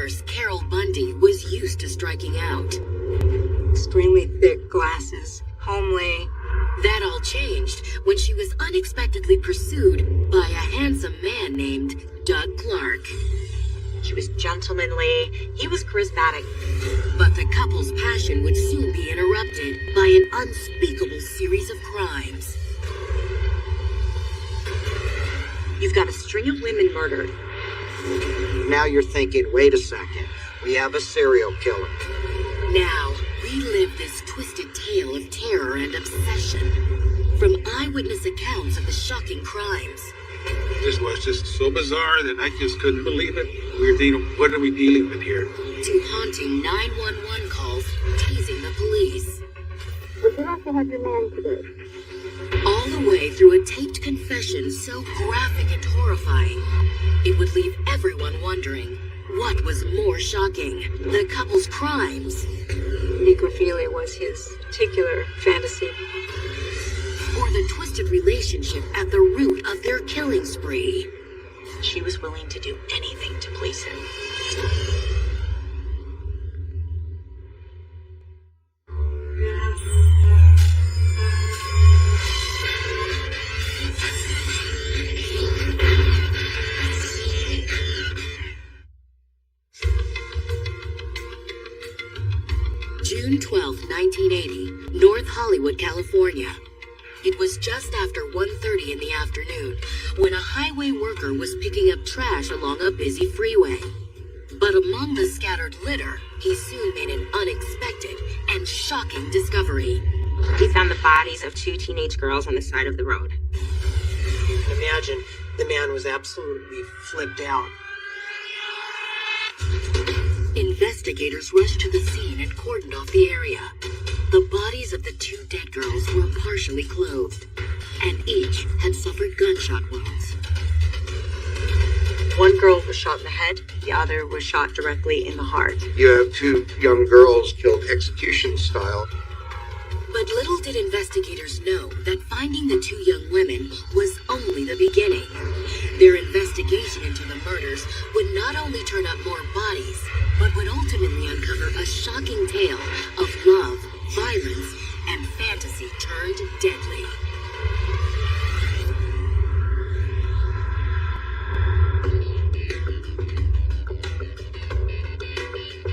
course, Carol Bundy was used to striking out. Extremely thick glasses, homely. That all changed when she was unexpectedly pursued by a handsome man named Doug Clark. He was gentlemanly, he was charismatic. But the couple's passion would soon be interrupted by an unspeakable series of crimes. You've got a string of women murdered. Now you're thinking, wait a second, we have a serial killer. Now, relive this twisted tale of terror and obsession from eyewitness accounts of the shocking crimes. This was just so bizarre that I just couldn't believe it. We were thinking, what are we dealing with here? To haunting 911 calls, teasing the police. Would you like to have your man today? All the way through a taped confession so graphic and horrifying, it would leave everyone wondering what was more shocking, the couple's crimes, Necrophilia was his particular fantasy. or the twisted relationship at the root of their killing spree. She was willing to do anything to please him. June 12, 1980, North Hollywood, California. It was just after 1:30 in the afternoon when a highway worker was picking up trash along a busy freeway. But among the scattered litter, he soon made an unexpected and shocking discovery. He found the bodies of 2 teenage girls on the side of the road. You can imagine the man was absolutely flipped out. Investigators rushed to the scene and cordoned off the area. The bodies of the 2 dead girls were partially clothed, and each had suffered gunshot wounds. One girl was shot in the head, the other was shot directly in the heart. You have 2 young girls killed execution style. But little did investigators know that finding the 2 young women was only the beginning. Their investigation into the murders would not only turn up more bodies, but would ultimately uncover a shocking tale of love, violence, and fantasy turned deadly.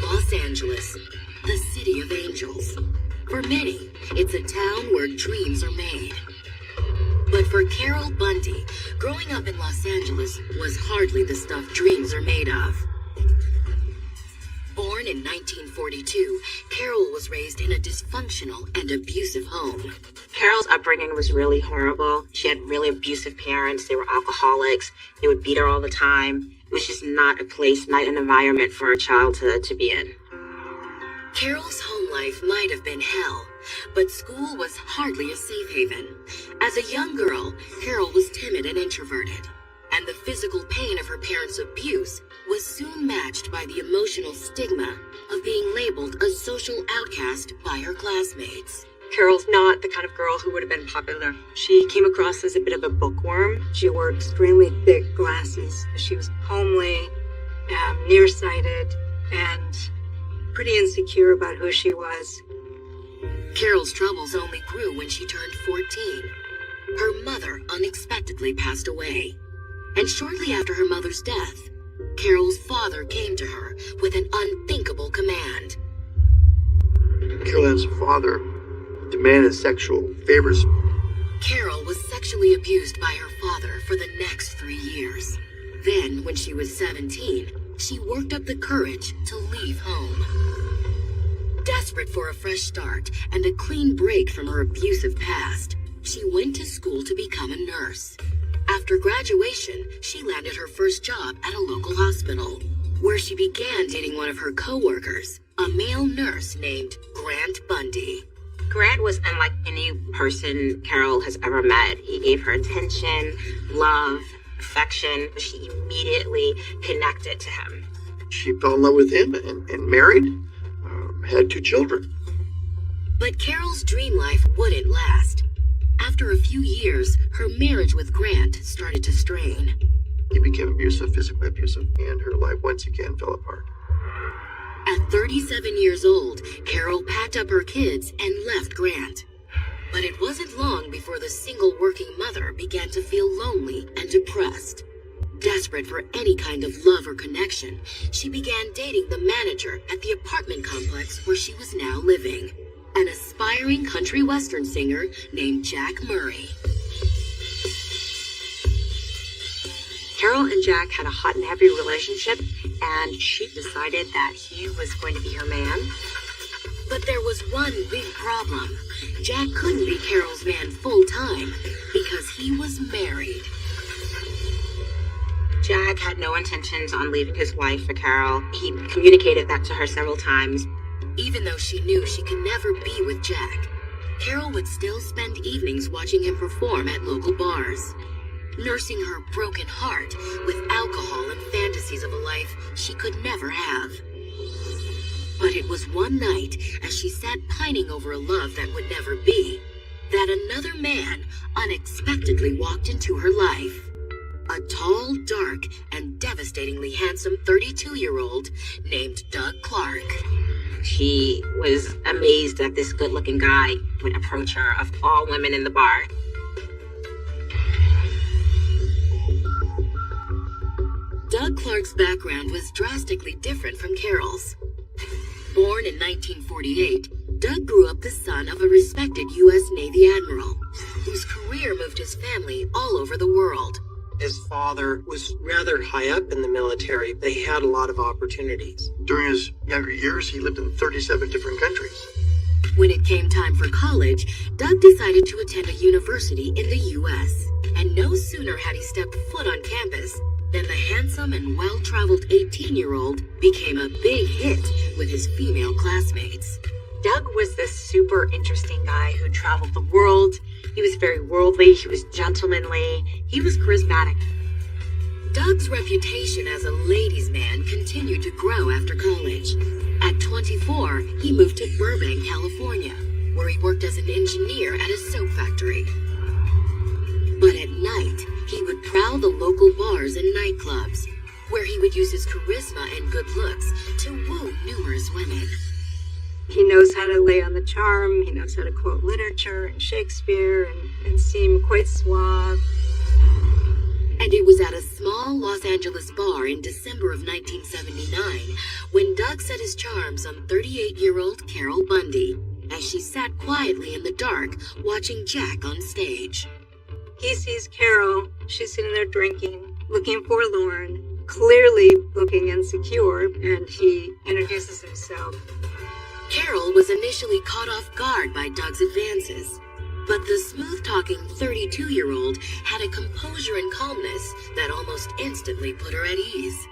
Los Angeles, the city of angels. For many, it's a town where dreams are made. But for Carol Bundy, growing up in Los Angeles was hardly the stuff dreams are made of. Born in 1942, Carol was raised in a dysfunctional and abusive home. Carol's upbringing was really horrible. She had really abusive parents. They were alcoholics. They would beat her all the time. It was just not a place, not an environment for a child to be in. Carol's home life might have been hell, but school was hardly a safe haven. As a young girl, Carol was timid and introverted, and the physical pain of her parents' abuse was soon matched by the emotional stigma of being labeled a social outcast by her classmates. Carol's not the kind of girl who would have been popular. She came across as a bit of a bookworm. She wore extremely thick glasses. She was homely, nearsighted, and pretty insecure about who she was. Carol's troubles only grew when she turned 14. Her mother unexpectedly passed away, and shortly after her mother's death, Carol's father came to her with an unthinkable command. Carol has a father, demanded sexual favors. Carol was sexually abused by her father for the next 3 years. Then, when she was 17, she worked up the courage to leave home. Desperate for a fresh start and a clean break from her abusive past, she went to school to become a nurse. After graduation, she landed her first job at a local hospital, where she began dating one of her co-workers, a male nurse named Grant Bundy. Grant was unlike any person Carol has ever met. He gave her attention, love, affection. She immediately connected to him. She fell in love with him and married, had 2 children. But Carol's dream life wouldn't last. After a few years, her marriage with Grant started to strain. He became abusive, physically abusive, and her life once again fell apart. 37 years old, Carol packed up her kids and left Grant. But it wasn't long before the single working mother began to feel lonely and depressed. Desperate for any kind of love or connection, she began dating the manager at the apartment complex where she was now living, an aspiring country western singer named Jack Murray. Carol and Jack had a hot and heavy relationship, and she decided that he was going to be her man. But there was one big problem. Jack couldn't be Carol's man full-time because he was married. Jack had no intentions on leaving his wife for Carol. He communicated that to her several times. Even though she knew she could never be with Jack, Carol would still spend evenings watching him perform at local bars, nursing her broken heart with alcohol and fantasies of a life she could never have. But it was one night, as she sat pining over a love that would never be, that another man unexpectedly walked into her life. A tall, dark, and devastatingly handsome 32-year-old named Doug Clark. She was amazed that this good-looking guy would approach her, of all women in the bar. Doug Clark's background was drastically different from Carol's. Born in 1948, Doug grew up the son of a respected U.S. Navy admiral, whose career moved his family all over the world. His father was rather high up in the military. They had a lot of opportunities. During his younger years, he lived in 37 different countries. When it came time for college, Doug decided to attend a university in the U.S. And no sooner had he stepped foot on campus than the handsome and well-traveled 18-year-old became a big hit with his female classmates. Doug was this super interesting guy who traveled the world. He was very worldly, he was gentlemanly, he was charismatic. Doug's reputation as a ladies' man continued to grow after college. At 24, he moved to Burbank, California, where he worked as an engineer at a soap factory. But at night, he would prowl the local bars and nightclubs, where he would use his charisma and good looks to woo numerous women. He knows how to lay on the charm, he knows how to quote literature and Shakespeare and seem quite suave. And it was at a small Los Angeles bar in December of 1979 when Doug set his charms on 38-year-old Carol Bundy, as she sat quietly in the dark watching Jack on stage. He sees Carol, she's sitting there drinking, looking forlorn, clearly looking insecure, and he introduces himself. Carol was initially caught off guard by Doug's advances, but the smooth-talking 32-year-old had a composure and calmness that almost instantly put her at ease.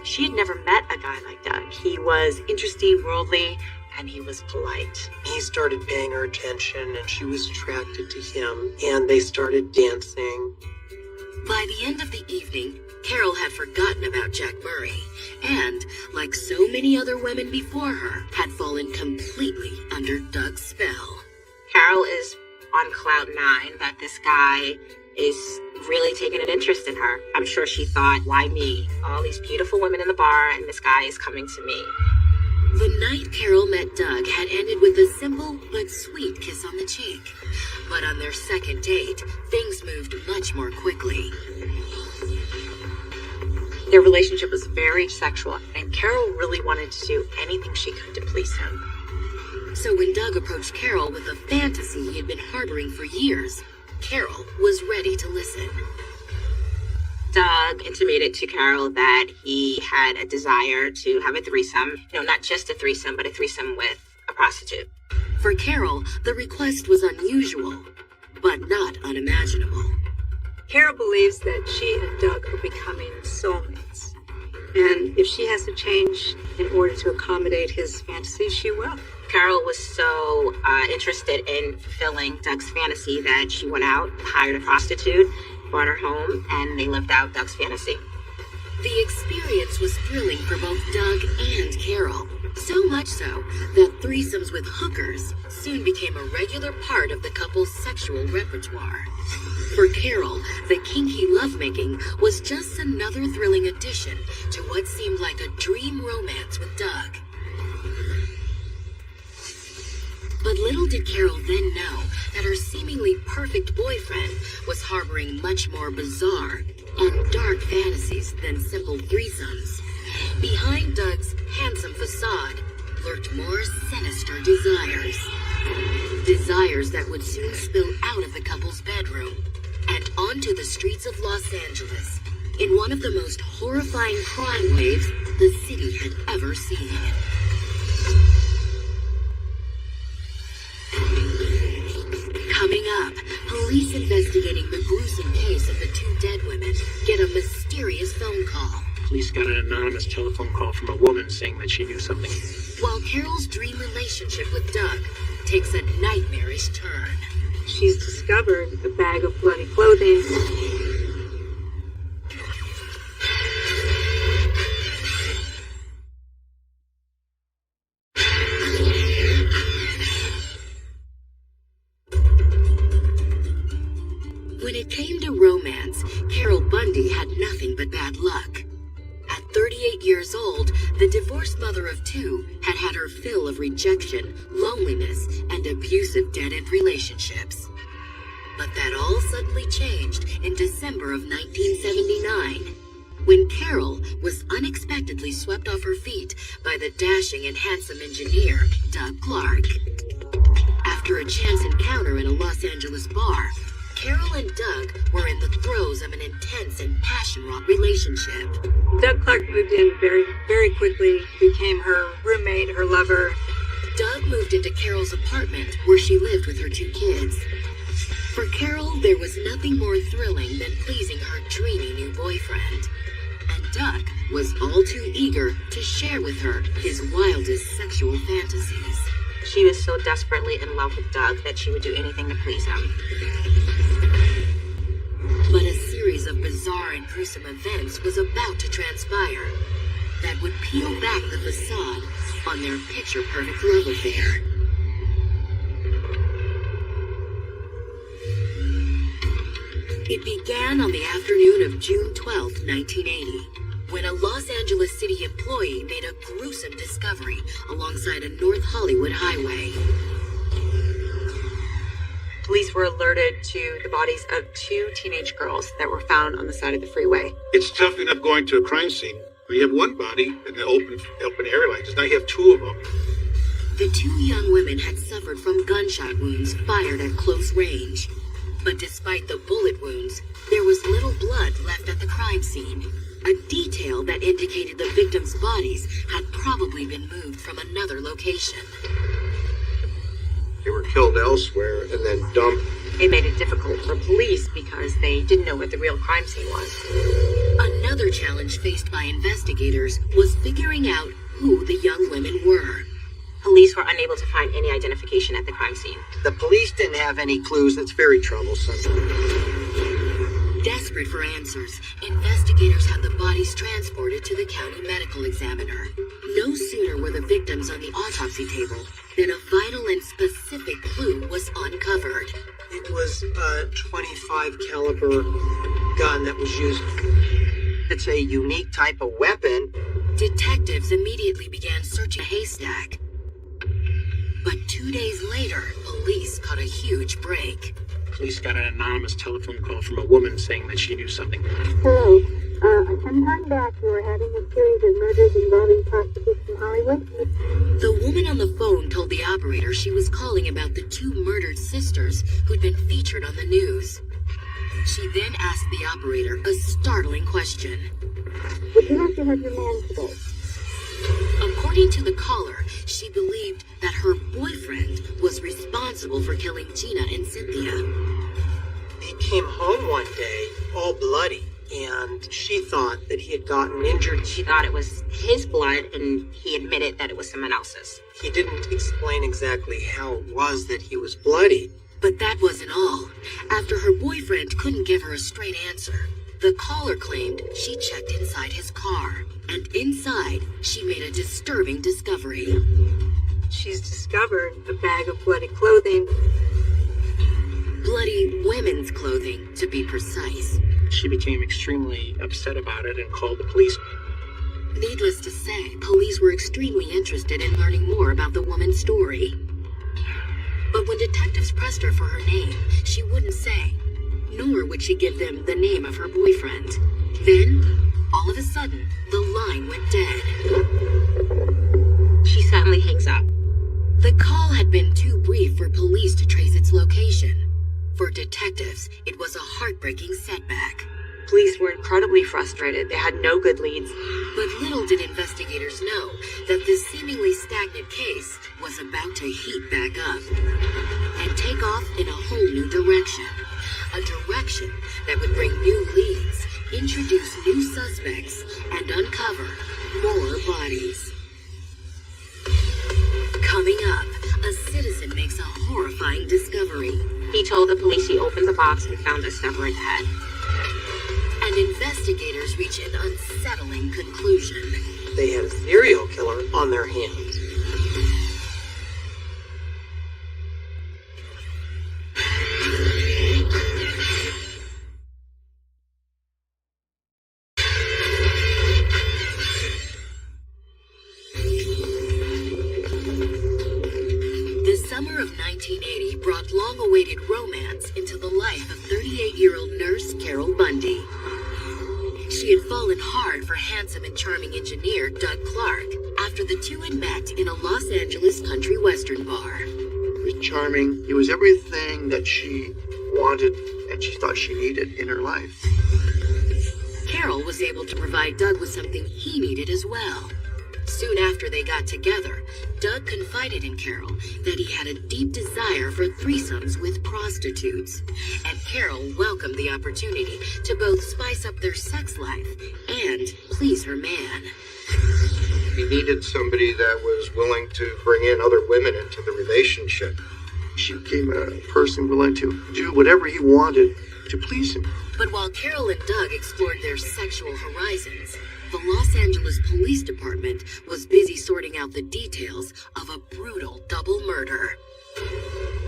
She had never met a guy like Doug. He was interesting, worldly, and he was polite. He started paying her attention, and she was attracted to him, and they started dancing. By the end of the evening, Carol had forgotten about Jack Murray, and, like so many other women before her, had fallen completely under Doug's spell. Carol is on cloud nine that this guy is really taking an interest in her. I'm sure she thought, why me? All these beautiful women in the bar, and this guy is coming to me. The night Carol met Doug had ended with a simple but sweet kiss on the cheek. But on their second date, things moved much more quickly. Their relationship was very sexual, and Carol really wanted to do anything she could to please him. So when Doug approached Carol with a fantasy he had been harboring for years, Carol was ready to listen. Doug intimated to Carol that he had a desire to have a threesome. Not just a threesome, but a threesome with a prostitute. For Carol, the request was unusual, but not unimaginable. Carol believes that she and Doug are becoming soulmates. And if she has to change in order to accommodate his fantasy, she will. Carol was so interested in fulfilling Doug's fantasy that she went out, hired a prostitute, brought her home, and they lived out Doug's fantasy. The experience was thrilling for both Doug and Carol, so much so that threesomes with hookers soon became a regular part of the couple's sexual repertoire. For Carol, the kinky lovemaking was just another thrilling addition to what seemed like a dream romance with Doug. But little did Carol then know that her seemingly perfect boyfriend was harboring much more bizarre and dark fantasies than simple threesomes. Behind Doug's handsome facade lurked more sinister desires. Desires that would soon spill out of the couple's bedroom and onto the streets of Los Angeles in one of the most horrifying crime waves the city had ever seen. Coming up, police investigating the gruesome case of the two dead women get a mysterious phone call. Police got an anonymous telephone call from a woman saying that she knew something. While Carol's dream relationship with Doug takes a nightmarish turn. She's discovered a bag of bloody clothing. When it came to romance, Carol Bundy had nothing but bad luck. At 38 years old, the divorced mother of two had had her fill of rejection, loneliness, and abusive dead-end relationships. But that all suddenly changed in December of 1979, when Carol was unexpectedly swept off her feet by the dashing and handsome engineer, Doug Clark. After a chance encounter in a Los Angeles bar, Carol and Doug were in the throes of an intense and passion-wrought relationship. Doug Clark moved in very quickly, became her roommate, her lover. Doug moved into Carol's apartment where she lived with her two kids. For Carol, there was nothing more thrilling than pleasing her dreamy new boyfriend. And Doug was all too eager to share with her his wildest sexual fantasies. She was so desperately in love with Doug that she would do anything to please him. But a series of bizarre and gruesome events was about to transpire that would peel back the facade on their picture-perfect love affair. It began on the afternoon of June 12, 1980, when a Los Angeles City employee made a gruesome discovery alongside a North Hollywood highway. Police were alerted to the bodies of two teenage girls that were found on the side of the freeway. It's tough enough going to a crime scene where you have one body in the open area like this. Now you have two of them. The two young women had suffered from gunshot wounds fired at close range. But despite the bullet wounds, there was little blood left at the crime scene, a detail that indicated the victims' bodies had probably been moved from another location. They were killed elsewhere and then dumped. It made it difficult for police because they didn't know what the real crime scene was. Another challenge faced by investigators was figuring out who the young women were. Police were unable to find any identification at the crime scene. The police didn't have any clues. That's very troublesome. Desperate for answers, investigators had the bodies transported to the county medical examiner. No sooner were the victims on the autopsy table than a vital and specific clue was uncovered. It was a 25 caliber gun that was used. It's a unique type of weapon. Detectives immediately began searching a haystack. But 2 days later, police caught a huge break. Police got an anonymous telephone call from a woman saying that she knew something. Hello. Some time back, you were having a series of murders involving prostitutes in Hollywood. The woman on the phone told the operator she was calling about the two murdered sisters who'd been featured on the news. She then asked the operator a startling question. Would you like to have your man today? According to the caller, she believed that her boyfriend was responsible for killing Gina and Cynthia. He came home one day, all bloody, and she thought that he had gotten injured. She thought it was his blood, and he admitted that it was someone else's. He didn't explain exactly how it was that he was bloody. But that wasn't all. After her boyfriend couldn't give her a straight answer, the caller claimed she checked inside his car. And inside, she made a disturbing discovery. She's discovered a bag of bloody clothing. Bloody women's clothing, to be precise. She became extremely upset about it and called the police. Needless to say, police were extremely interested in learning more about the woman's story. But when detectives pressed her for her name, she wouldn't say, nor would she give them the name of her boyfriend. Then, all of a sudden, the line went dead. She suddenly hangs up. The call had been too brief for police to trace its location. For detectives, it was a heartbreaking setback. Police were incredibly frustrated. They had no good leads. But little did investigators know that this seemingly stagnant case was about to heat back up and take off in a whole new direction. A direction that would bring new leads, introduce new suspects, and uncover more bodies. Coming up, a citizen makes a horrifying discovery. He told the police he opened the box and found a severed head. And investigators reach an unsettling conclusion. They had a serial killer on their hands. The summer of 1980 brought long-awaited romance into the life of 38-year-old nurse Carol Bundy. She had fallen hard for handsome and charming engineer Doug Clark after the two had met in a Los Angeles country western bar. He was charming. He was everything that she wanted and she thought she needed in her life. Carol was able to provide Doug with something he needed as well. Soon after they got together, Doug confided in Carol that he had a deep desire for threesomes with prostitutes, and Carol welcomed the opportunity to both spice up their sex life and please her man. He needed somebody that was willing to bring in other women into the relationship. She became a person willing to do whatever he wanted to please him. But while Carol and Doug explored their sexual horizons, the Los Angeles Police Department was busy sorting out the details of a brutal double murder.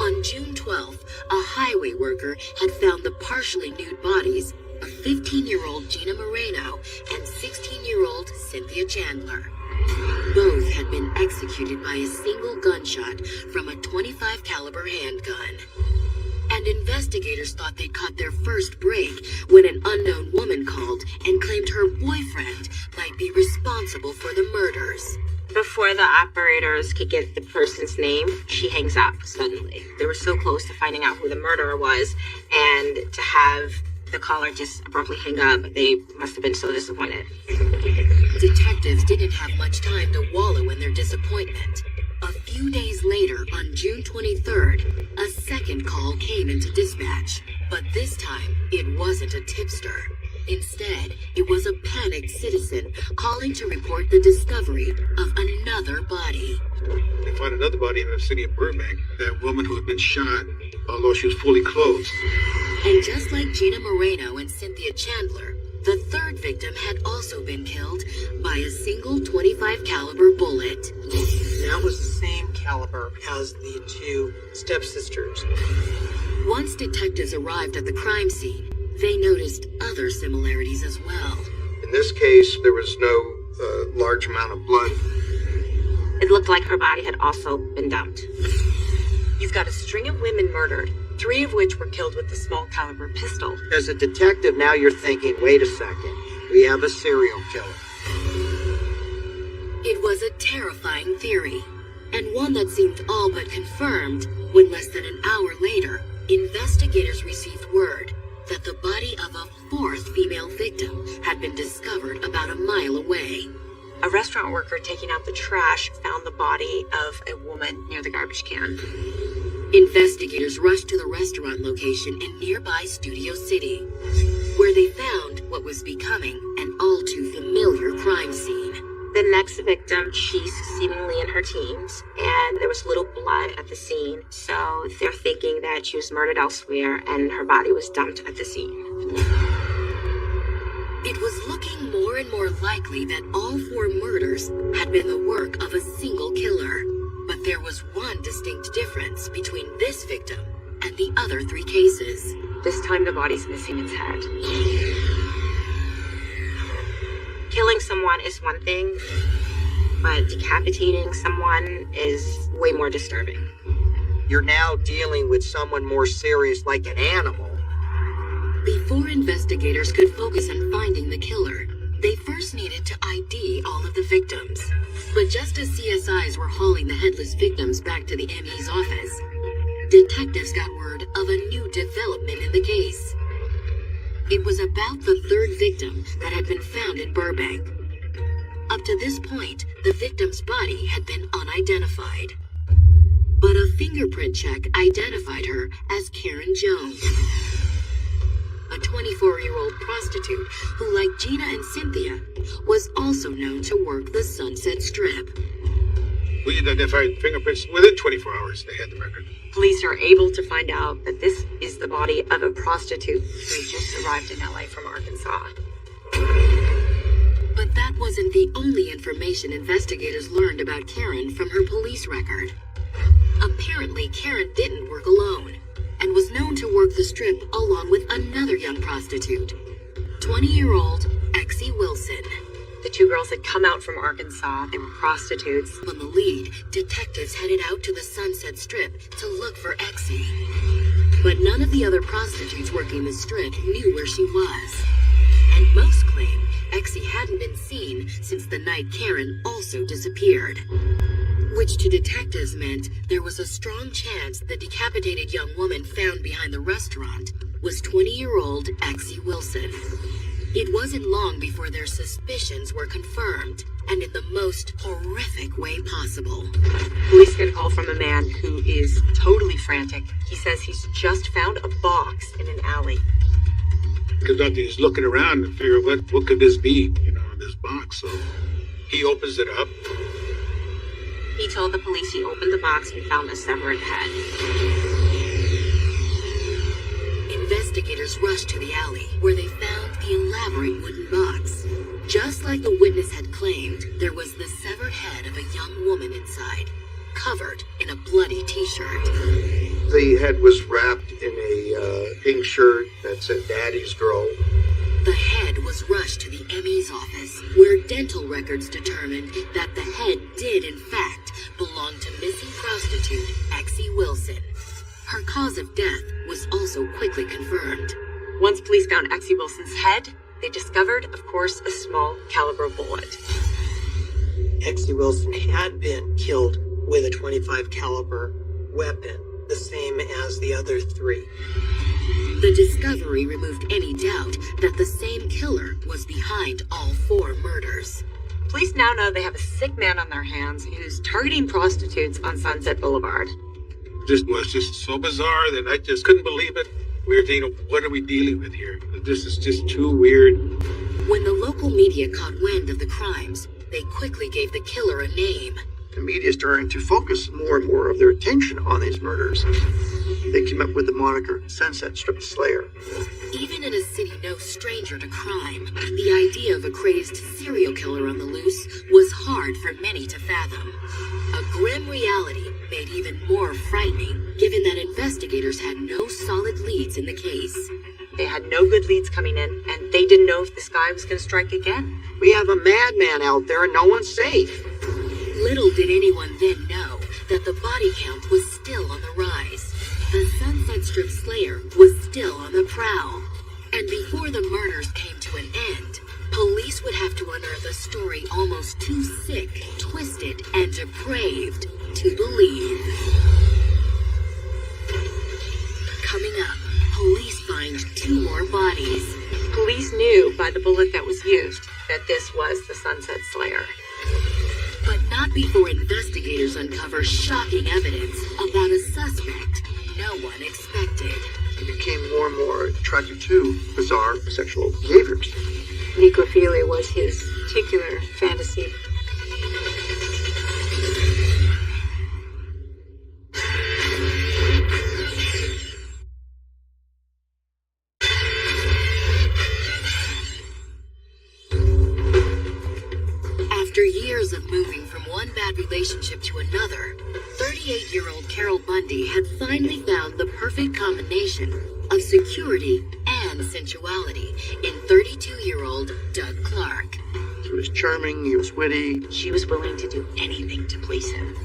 On June 12th, a highway worker had found the partially nude bodies of 15-year-old Gina Moreno and 16-year-old Cynthia Chandler. Both had been executed by a single gunshot from a .25 caliber handgun. And investigators thought they'd caught their first break when an unknown woman called and claimed her boyfriend might be responsible for the murders. Before the operators could get the person's name, she hangs up suddenly. They were so close to finding out who the murderer was, and to have the caller just abruptly hang up, they must have been so disappointed. Detectives didn't have much time to wallow in their disappointment. A few days later, on June 23rd, a second call came into dispatch. But this time, it wasn't a tipster. Instead, it was a panicked citizen calling to report the discovery of another body. They found another body in the city of Burbank. That woman who had been shot, although she was fully clothed. And just like Gina Moreno and Cynthia Chandler, the third victim had also been killed by a single .25 caliber bullet. That was the same caliber as the two stepsisters. Once detectives arrived at the crime scene, they noticed other similarities as well. In this case, there was no large amount of blood. It looked like her body had also been dumped. You've got a string of women murdered, 3 of which were killed with a small caliber pistol. As a detective, now you're thinking, wait a second, we have a serial killer. It was a terrifying theory, and one that seemed all but confirmed when less than an hour later, investigators received word that the body of a fourth female victim had been discovered about a mile away. A restaurant worker taking out the trash found the body of a woman near the garbage can. Investigators rushed to the restaurant location in nearby Studio City, where they found what was becoming an all too familiar crime scene. The next victim, she's seemingly in her teens, and there was little blood at the scene, so they're thinking that she was murdered elsewhere and her body was dumped at the scene. It was looking more and more likely that all 4 murders had been the work of a single killer. But there was one distinct difference between this victim and the other 3 cases. This time the body's missing its head. Killing someone is one thing, but decapitating someone is way more disturbing. You're now dealing with someone more serious like an animal. Before investigators could focus on finding the killer, they first needed to ID all of the victims. But just as CSIs were hauling the headless victims back to the ME's office, detectives got word of a new development in the case. It was about the third victim that had been found in Burbank. Up to this point, the victim's body had been unidentified. But a fingerprint check identified her as Karen Jones, a 24-year-old prostitute who, like Gina and Cynthia, was also known to work the Sunset Strip. We identified fingerprints within 24 hours. They had the record. Police are able to find out that this is the body of a prostitute who just arrived in LA from Arkansas. But that wasn't the only information investigators learned about Karen from her police record. Apparently, Karen didn't work alone, and was known to work the strip along with another young prostitute, 20-year-old Exie Wilson. The two girls had come out from Arkansas. They were prostitutes. On the lead, detectives headed out to the Sunset Strip to look for Exie. But none of the other prostitutes working the strip knew where she was. And most claim Exie hadn't been seen since the night Karen also disappeared. Which to detectives meant there was a strong chance the decapitated young woman found behind the restaurant was 20-year-old Exie Wilson. It wasn't long before their suspicions were confirmed, and in the most horrific way possible. Police get a call from a man who is totally frantic. He says he's just found a box in an alley. Because he's looking around and figure what could this be, in this box. So he opens it up. He told the police he opened the box and found a severed head. Investigators rushed to the alley, where they found the elaborate wooden box. Just like the witness had claimed, there was the severed head of a young woman inside, covered in a bloody t-shirt. The head was wrapped in a pink shirt that said Daddy's Girl. The head was rushed to the ME's office, where dental records determined that the head did, in fact, belong to missing prostitute Exie Wilson. Her cause of death was also quickly confirmed. Once police found Exie Wilson's head, they discovered, of course, a small caliber bullet. Exie Wilson had been killed with a .25 caliber weapon, the same as the other three. The discovery removed any doubt that the same killer was behind all 4 murders. Police now know they have a sick man on their hands who's targeting prostitutes on Sunset Boulevard. This was just so bizarre that I just couldn't believe it. We were thinking, what are we dealing with here? This is just too weird. When the local media caught wind of the crimes, they quickly gave the killer a name. The media is starting to focus more and more of their attention on these murders. They came up with the moniker Sunset Strip Slayer. Even in a city no stranger to crime, the idea of a crazed serial killer on the loose was hard for many to fathom. A grim reality made even more frightening, given that investigators had no solid leads in the case. They had no good leads coming in, and they didn't know if this guy was going to strike again. We have a madman out there and no one's safe. Little did anyone then know that the body count was still on the rise. The Sunset Strip Slayer was still on the prowl. And before the murders came to an end, police would have to unearth a story almost too sick, twisted, and depraved to believe. Coming up, police find 2 more bodies. Police knew by the bullet that was used that this was the Sunset Slayer. But not before investigators uncover shocking evidence about a suspect no one expected. He became more and more attracted to bizarre sexual behaviors. Necrophilia was his particular fantasy. After years of moving from one bad relationship to another, 38-year-old Carol Bundy had finally found the perfect combination of security and sensuality in 32-year-old Doug Clark. He was charming, he was witty. She was willing to do anything to please him.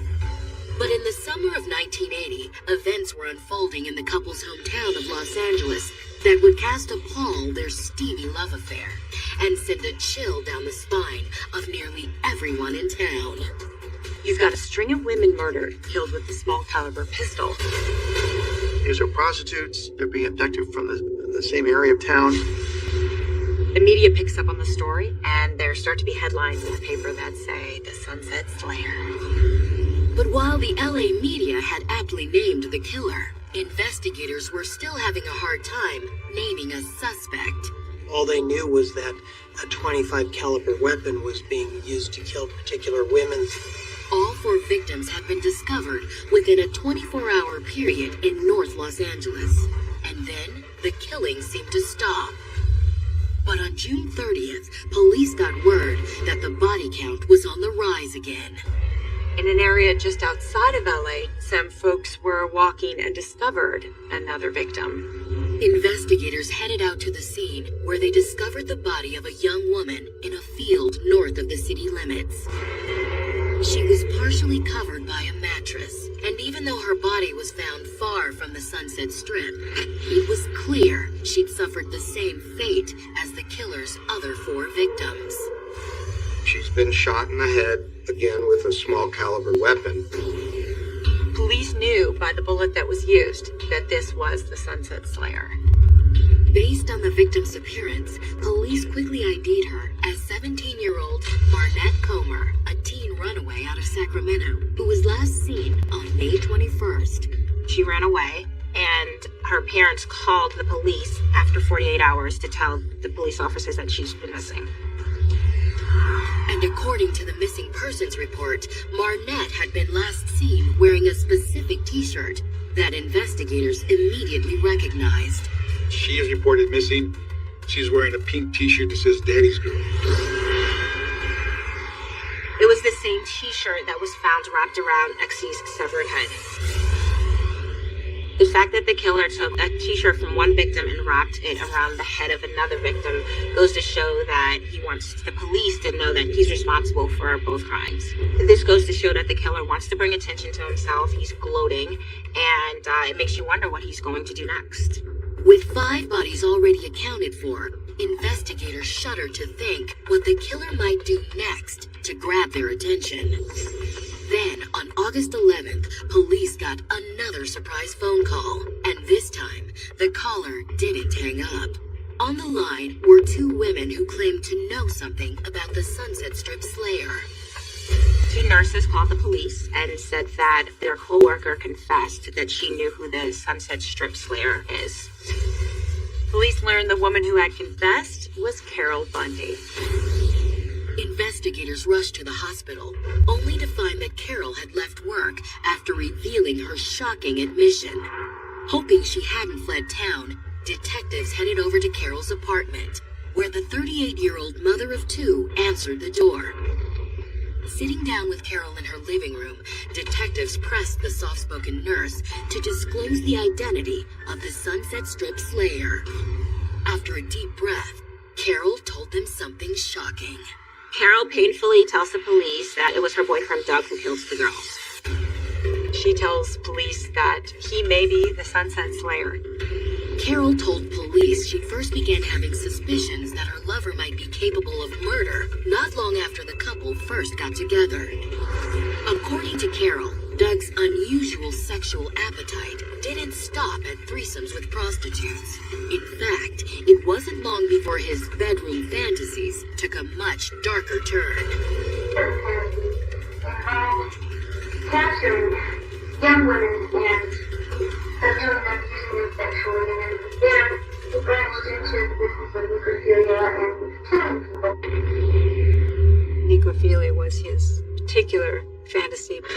But in the summer of 1980, a were unfolding in the couple's hometown of Los Angeles that would cast a pall their steamy love affair and send a chill down the spine of nearly everyone in town. You've got a string of women murdered, killed with a small caliber pistol. These are prostitutes. They're being abducted from the same area of town. The media picks up on the story, and there start to be headlines in the paper that say the Sunset Slayer. But while the LA media had aptly named the killer, investigators were still having a hard time naming a suspect. All they knew was that a .25 caliber weapon was being used to kill particular women. All 4 victims had been discovered within a 24-hour period in North Los Angeles. And then the killing seemed to stop. But on June 30th, police got word that the body count was on the rise again. In an area just outside of LA, some folks were walking and discovered another victim. Investigators headed out to the scene where they discovered the body of a young woman in a field north of the city limits. She was partially covered by a mattress, and even though her body was found far from the Sunset Strip, it was clear she'd suffered the same fate as the killer's other 4 victims. She's been shot in the head, again with a small caliber weapon. Police knew by the bullet that was used that this was the Sunset Slayer. Based on the victim's appearance, police quickly ID'd her as 17-year-old Barnett Comer, a teen runaway out of Sacramento, who was last seen on May 21st. She ran away, and her parents called the police after 48 hours to tell the police officers that she's been missing. And according to the missing persons report, Marnette had been last seen wearing a specific t-shirt that investigators immediately recognized. She is reported missing. She's wearing a pink t-shirt that says Daddy's Girl. It was the same t-shirt that was found wrapped around Exie's severed head. The fact that the killer took a t-shirt from one victim and wrapped it around the head of another victim goes to show that he wants the police to know that he's responsible for both crimes. This goes to show that the killer wants to bring attention to himself. He's gloating, and it makes you wonder what he's going to do next. With 5 bodies already accounted for, investigators shudder to think what the killer might do next to grab their attention. Then, on August 11th, police got another surprise phone call, and this time, the caller didn't hang up. On the line were 2 women who claimed to know something about the Sunset Strip Slayer. 2 nurses called the police and said that their co-worker confessed that she knew who the Sunset Strip Slayer is. Police learned the woman who had confessed was Carol Bundy. Investigators rushed to the hospital, only to find that Carol had left work after revealing her shocking admission. Hoping she hadn't fled town, detectives headed over to Carol's apartment, where the 38-year-old mother of 2 answered the door. Sitting down with Carol in her living room, detectives pressed the soft-spoken nurse to disclose the identity of the Sunset Strip Slayer. After a deep breath, Carol told them something shocking. Carol painfully tells the police that it was her boyfriend Doug who killed the girls. She tells police that he may be the Sunset Slayer. Carol told police she first began having suspicions that her lover might be capable of murder not long after the couple first got together. According to Carol, Doug's unusual sexual appetite didn't stop at threesomes with prostitutes. In fact, it wasn't long before his bedroom fantasies took a much darker turn. Capturing young women and subduing them, using them sexually, and then he branched into the business of necrophilia and killing people. Necrophilia was his particular fantasy. I was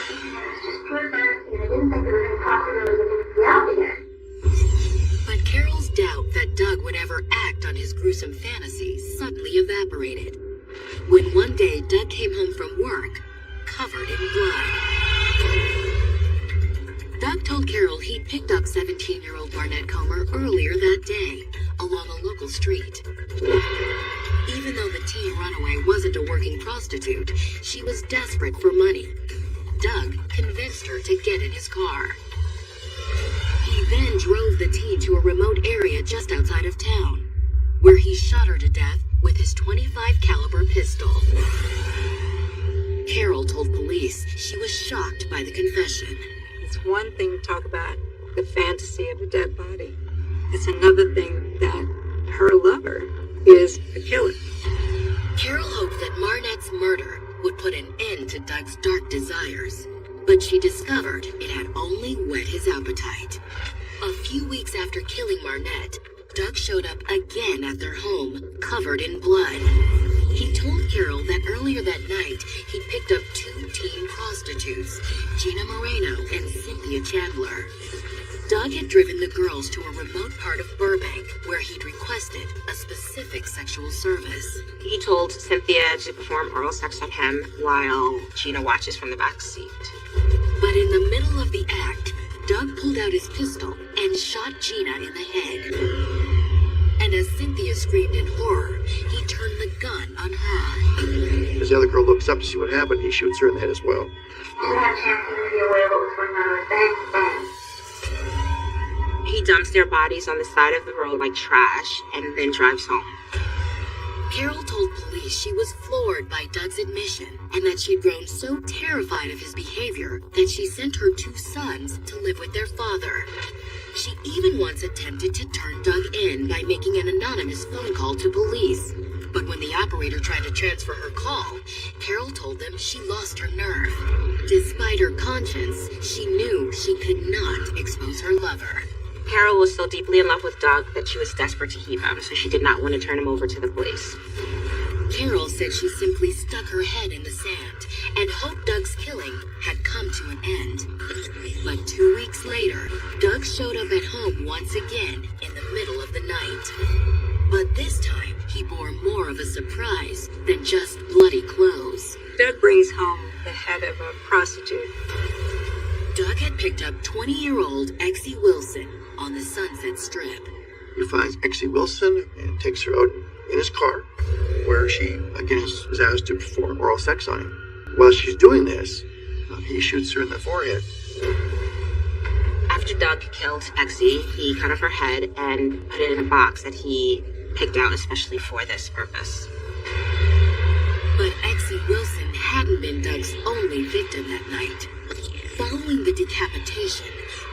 thinking it was just pure fantasy, and I didn't think it was any possibility that it would be out there. But Carol's doubt that Doug would ever act on his gruesome fantasies suddenly evaporated when one day Doug came home from work, covered in blood. Doug told Carol he'd picked up 17-year-old Barnett Comer earlier that day, along a local street. Even though the teen runaway wasn't a working prostitute, she was desperate for money. Doug convinced her to get in his car. then drove the teen to a remote area just outside of town, where he shot her to death with his .25 caliber pistol. Carol told police she was shocked by the confession. It's one thing to talk about the fantasy of a dead body. It's another thing that her lover is a killer. Carol hoped that Marnette's murder would put an end to Doug's dark desires, but she discovered it had only whet his appetite. A few weeks after killing Marnette, Doug showed up again at their home, covered in blood. He told Carol that earlier that night he picked up 2 teen prostitutes, Gina Moreno and Cynthia Chandler. Doug had driven the girls to a remote part of Burbank where he'd requested a specific sexual service. He told Cynthia to perform oral sex on him while Gina watches from the back seat. But in the middle of the act, Doug pulled out his pistol and shot Gina in the head. And as Cynthia screamed in horror, he turned the gun on her. As the other girl looks up to see what happened, he shoots her in the head as well. I didn't have a chance to even be aware of what was going on. It was bang, bang. He dumps their bodies on the side of the road like trash and then drives home. Carol told police she was floored by Doug's admission and that she'd grown so terrified of his behavior that she sent her 2 sons to live with their father. She even once attempted to turn Doug in by making an anonymous phone call to police. But when the operator tried to transfer her call, Carol told them she lost her nerve. Despite her conscience, she knew she could not expose her lover. Carol was so deeply in love with Doug that she was desperate to keep him, so she did not want to turn him over to the police. Carol said she simply stuck her head in the sand and hoped Doug's killing had come to an end. But 2 weeks later, Doug showed up at home once again in the middle of the night. But this time, he bore more of a surprise than just bloody clothes. Doug brings home the head of a prostitute. Doug had picked up 20-year-old Exie Wilson on the Sunset Strip. He finds Exie Wilson and takes her out in his car, where she, again, is asked to perform oral sex on him. While she's doing this, he shoots her in the forehead. After Doug killed Exie, he cut off her head and put it in a box that he picked out especially for this purpose. But Exie Wilson hadn't been Doug's only victim that night. Following the decapitation,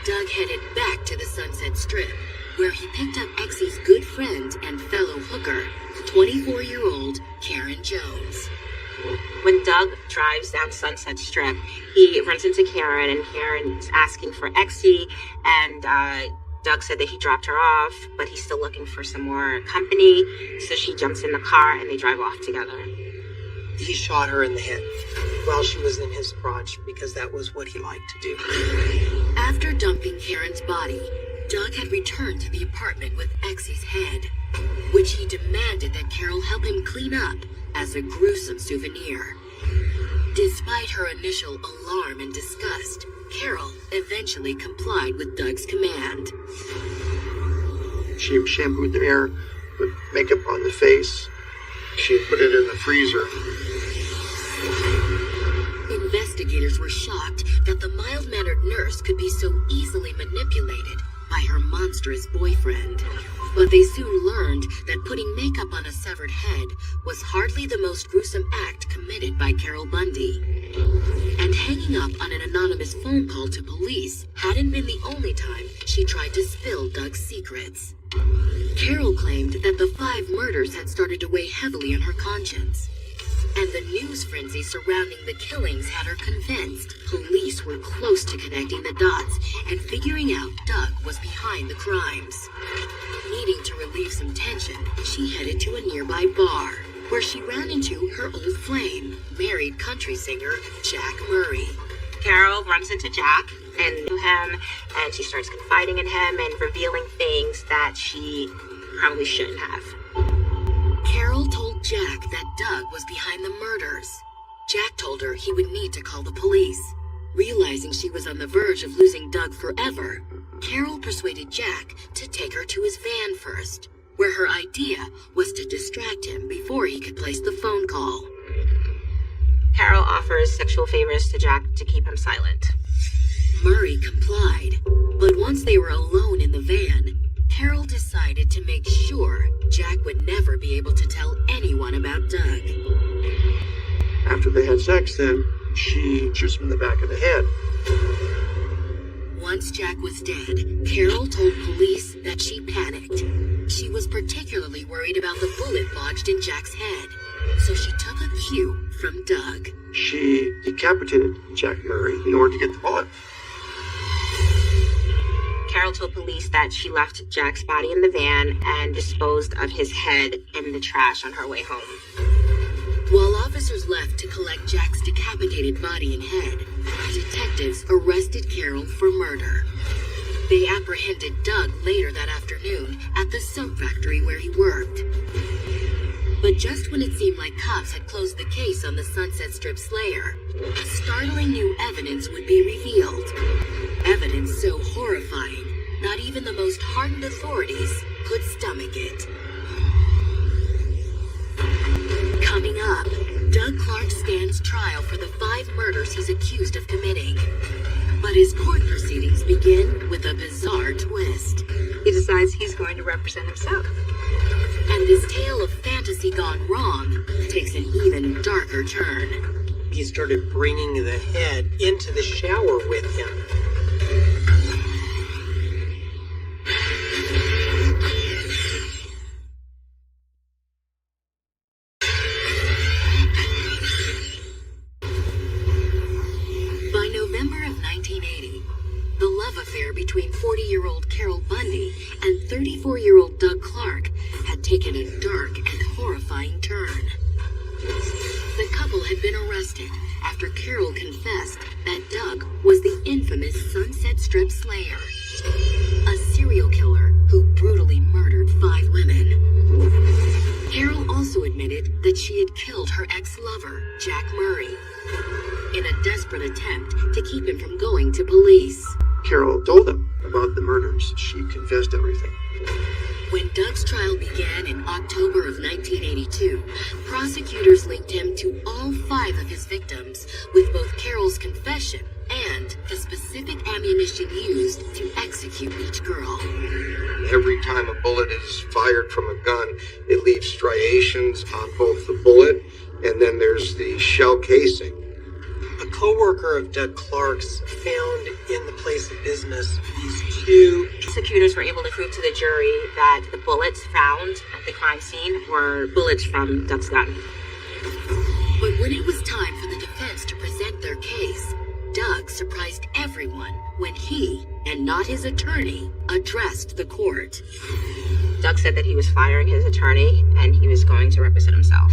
Doug headed back to the Sunset Strip, where he picked up Exie's good friend and fellow hooker, 24-year-old Karen Jones. When Doug drives down Sunset Strip, he runs into Karen, and Karen's asking for Exie, and Doug said that he dropped her off, but he's still looking for some more company, so she jumps in the car and they drive off together. He shot her in the head while she was in his crotch because that was what he liked to do. After dumping Karen's body, Doug had returned to the apartment with Exie's head, which he demanded that Carol help him clean up as a gruesome souvenir. Despite her initial alarm and disgust, Carol eventually complied with Doug's command. She shampooed the hair, put makeup on the face. She put it in the freezer. Investigators were shocked that the mild-mannered nurse could be so easily manipulated by her monstrous boyfriend. But they soon learned that putting makeup on a severed head was hardly the most gruesome act committed by Carol Bundy. And hanging up on an anonymous phone call to police hadn't been the only time she tried to spill Doug's secrets. Carol claimed that the 5 murders had started to weigh heavily on her conscience. And the news frenzy surrounding the killings had her convinced police were close to connecting the dots and figuring out Doug was behind the crimes. Needing to relieve some tension, she headed to a nearby bar, where she ran into her old flame, married country singer Jack Murray. Carol runs into Jack and knew him, and she starts confiding in him and revealing things that she probably shouldn't have. Carol told Jack that Doug was behind the murders. Jack told her he would need to call the police. Realizing she was on the verge of losing Doug forever, Carol persuaded Jack to take her to his van first, where her idea was to distract him before he could place the phone call. Carol offers sexual favors to Jack to keep him silent. Murray complied, but once they were alone in the van, Carol decided to make sure Jack would never be able to tell anyone about Doug. After they had sex, then she shoots him in the back of the head. Once Jack was dead, Carol told police that she panicked. She was particularly worried about the bullet lodged in Jack's head, so she took a cue from Doug. She decapitated Jack Murray in order to get the bullet. Carol told police that she left Jack's body in the van and disposed of his head in the trash on her way home. While officers left to collect Jack's decapitated body and head, detectives arrested Carol for murder. They apprehended Doug later that afternoon at the soap factory where he worked. But just when it seemed like cops had closed the case on the Sunset Strip slayer, startling new evidence would be revealed. Evidence so horrifying, not even the most hardened authorities could stomach it. Coming up, Doug Clark stands trial for the 5 murders he's accused of committing. But his court proceedings begin with a bizarre twist. He decides he's going to represent himself. And this tale of fantasy gone wrong takes an even darker turn. He started bringing the head into the shower with him. By November of 1980, the love affair between 40-year-old Carol Bundy and 34-year-old Doug Clark had taken a dark and horrifying turn. The couple had been arrested after Carol confessed that Doug was the infamous Sunset Strip slayer, a serial killer who brutally murdered 5 women. Carol also admitted that she had killed her ex-lover, Jack Murray, in a desperate attempt to keep him from going to police. Carol told them about the murders. She confessed everything. When Doug's trial began in October of 1982, prosecutors linked him to all 5 of his victims, with both Carol's confession and the specific ammunition used to execute each girl. Every time a bullet is fired from a gun, it leaves striations on both the bullet and then there's the shell casing. A co-worker of Doug Clark's found in the place of business these 2. Prosecutors were able to prove to the jury that the bullets found at the crime scene were bullets from Doug's gun. But when it was time for the defense to present their case, Doug surprised everyone when he, and not his attorney, addressed the court. Doug said that he was firing his attorney and he was going to represent himself.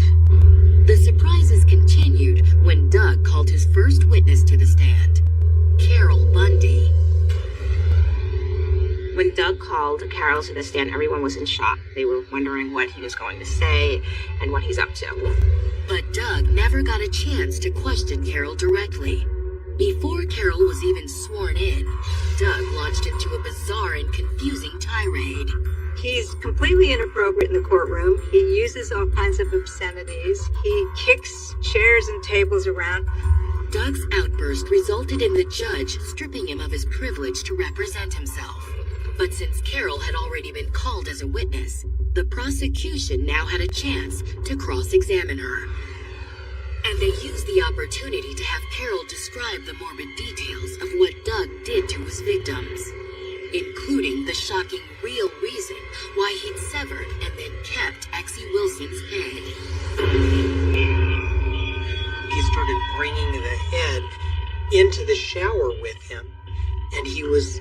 The surprises continued when Doug called his first witness to the stand, Carol Bundy. When Doug called Carol to the stand, everyone was in shock. They were wondering what he was going to say and what he's up to. But Doug never got a chance to question Carol directly. Before Carol was even sworn in, Doug launched into a bizarre and confusing tirade. He's completely inappropriate in the courtroom. He uses all kinds of obscenities. He kicks chairs and tables around. Doug's outburst resulted in the judge stripping him of his privilege to represent himself. But since Carol had already been called as a witness, the prosecution now had a chance to cross-examine her. And they used the opportunity to have Carol describe the morbid details of what Doug did to his victims, including the shocking real reason why he'd severed and then kept Exie Wilson's head. He started bringing the head into the shower with him, and he was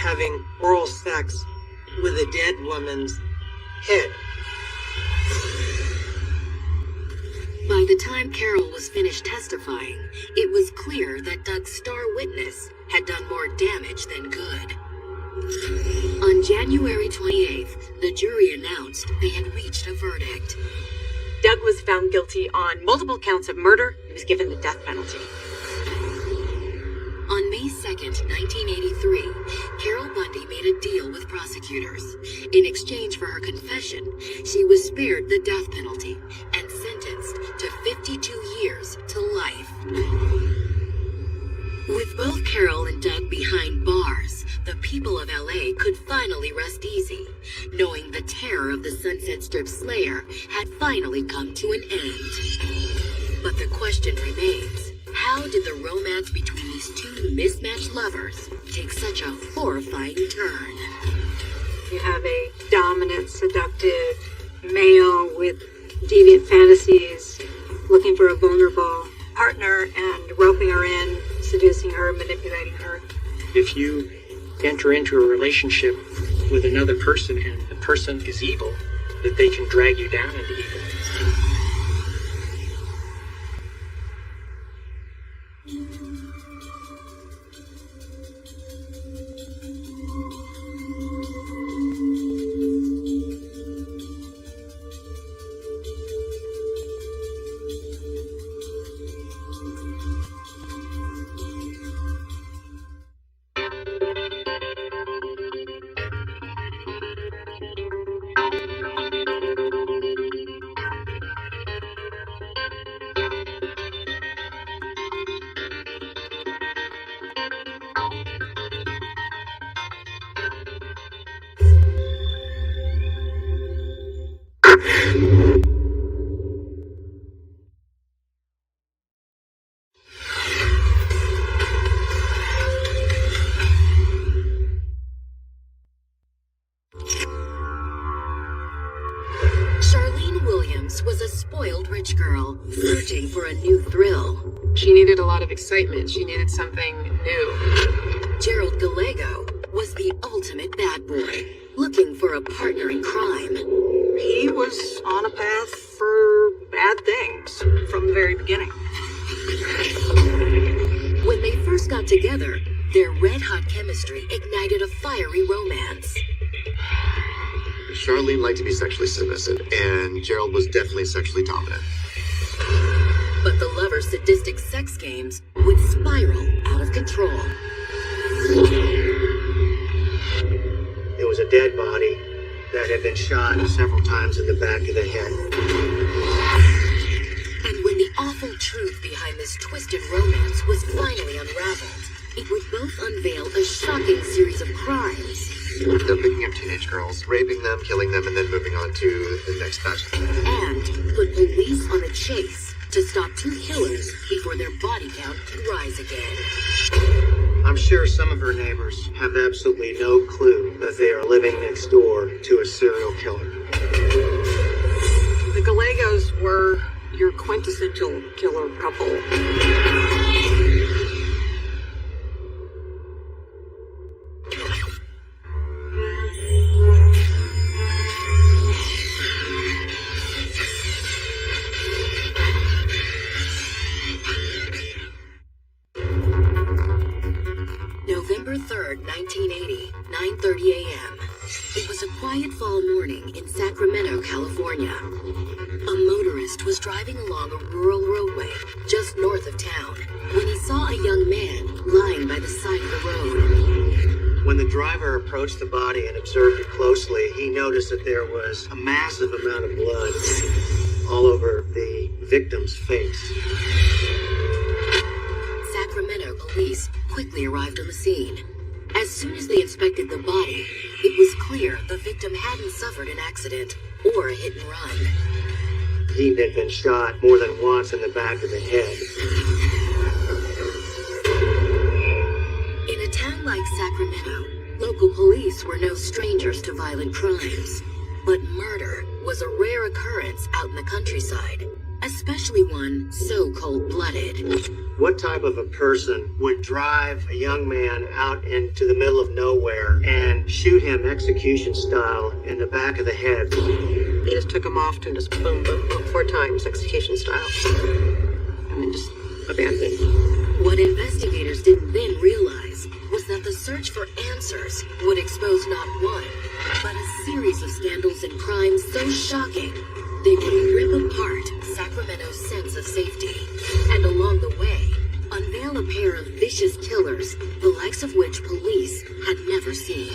having oral sex with a dead woman's head. By the time Carol was finished testifying, it was clear that Doug's star witness had done more damage than good. On January 28th, the jury announced they had reached a verdict. Doug was found guilty on multiple counts of murder. He was given the death penalty. On May 2nd, 1983, Carol Bundy made a deal with prosecutors. In exchange for her confession, she was spared the death penalty and sentenced to 52 years to life. With both Carol and Doug behind bars, the people of LA could finally rest easy, knowing the terror of the Sunset Strip Slayer had finally come to an end. But the question remains, how did the romance between these two mismatched lovers take such a horrifying turn? You have a dominant, seductive male with deviant fantasies, looking for a vulnerable partner and roping her in, seducing her, manipulating her. If you enter into a relationship with another person and the person is evil, that they can drag you down into evil. Charlene Williams was a spoiled rich girl, searching for a new thrill. She needed a lot of excitement. She needed something new. Gerald Gallego was the ultimate bad boy, looking for a partner in crime. He was on a path for bad things from the very beginning. When they first got together, their red-hot chemistry ignited a fiery romance. Charlene liked to be sexually submissive, and Gerald was definitely sexually dominant. But the lovers' sadistic sex games would spiral out of control. There was a dead body that had been shot several times in the back of the head. And when the awful truth behind this twisted romance was finally unraveled, it would both unveil a shocking series of crimes. They're picking up teenage girls, raping them, killing them, and then moving on to the next batch. And put police on a chase to stop two killers before their body count could rise again. I'm sure some of her neighbors have absolutely no clue that they are living next door to a serial killer. The Gallegos were your quintessential killer couple. November 3rd, 1980, 9:30 a.m. It was a quiet fall morning in Sacramento, California. A motorist was driving along a rural roadway just north of town when he saw a young man lying by the side of the road. When the driver approached the body and observed it closely, he noticed that there was a massive amount of blood all over the victim's face. Sacramento police quickly arrived on the scene. As soon as they inspected the body, it was clear the victim hadn't suffered an accident or a hit and run. He had been shot more than once in the back of the head. In a town like Sacramento, local police were no strangers to violent crimes. But murder was a rare occurrence out in the countryside, especially one so cold-blooded. What type of a person would drive a young man out into the middle of nowhere and shoot him execution style in the back of the head? They just took him off and just boom, boom, boom, 4 times, execution style. And then just abandoned. What investigators didn't then realize was that the search for answers would expose not one, but a series of scandals and crimes so shocking they would rip apart Sacramento's sense of safety, and along the way, unveil a pair of vicious killers, the likes of which police had never seen.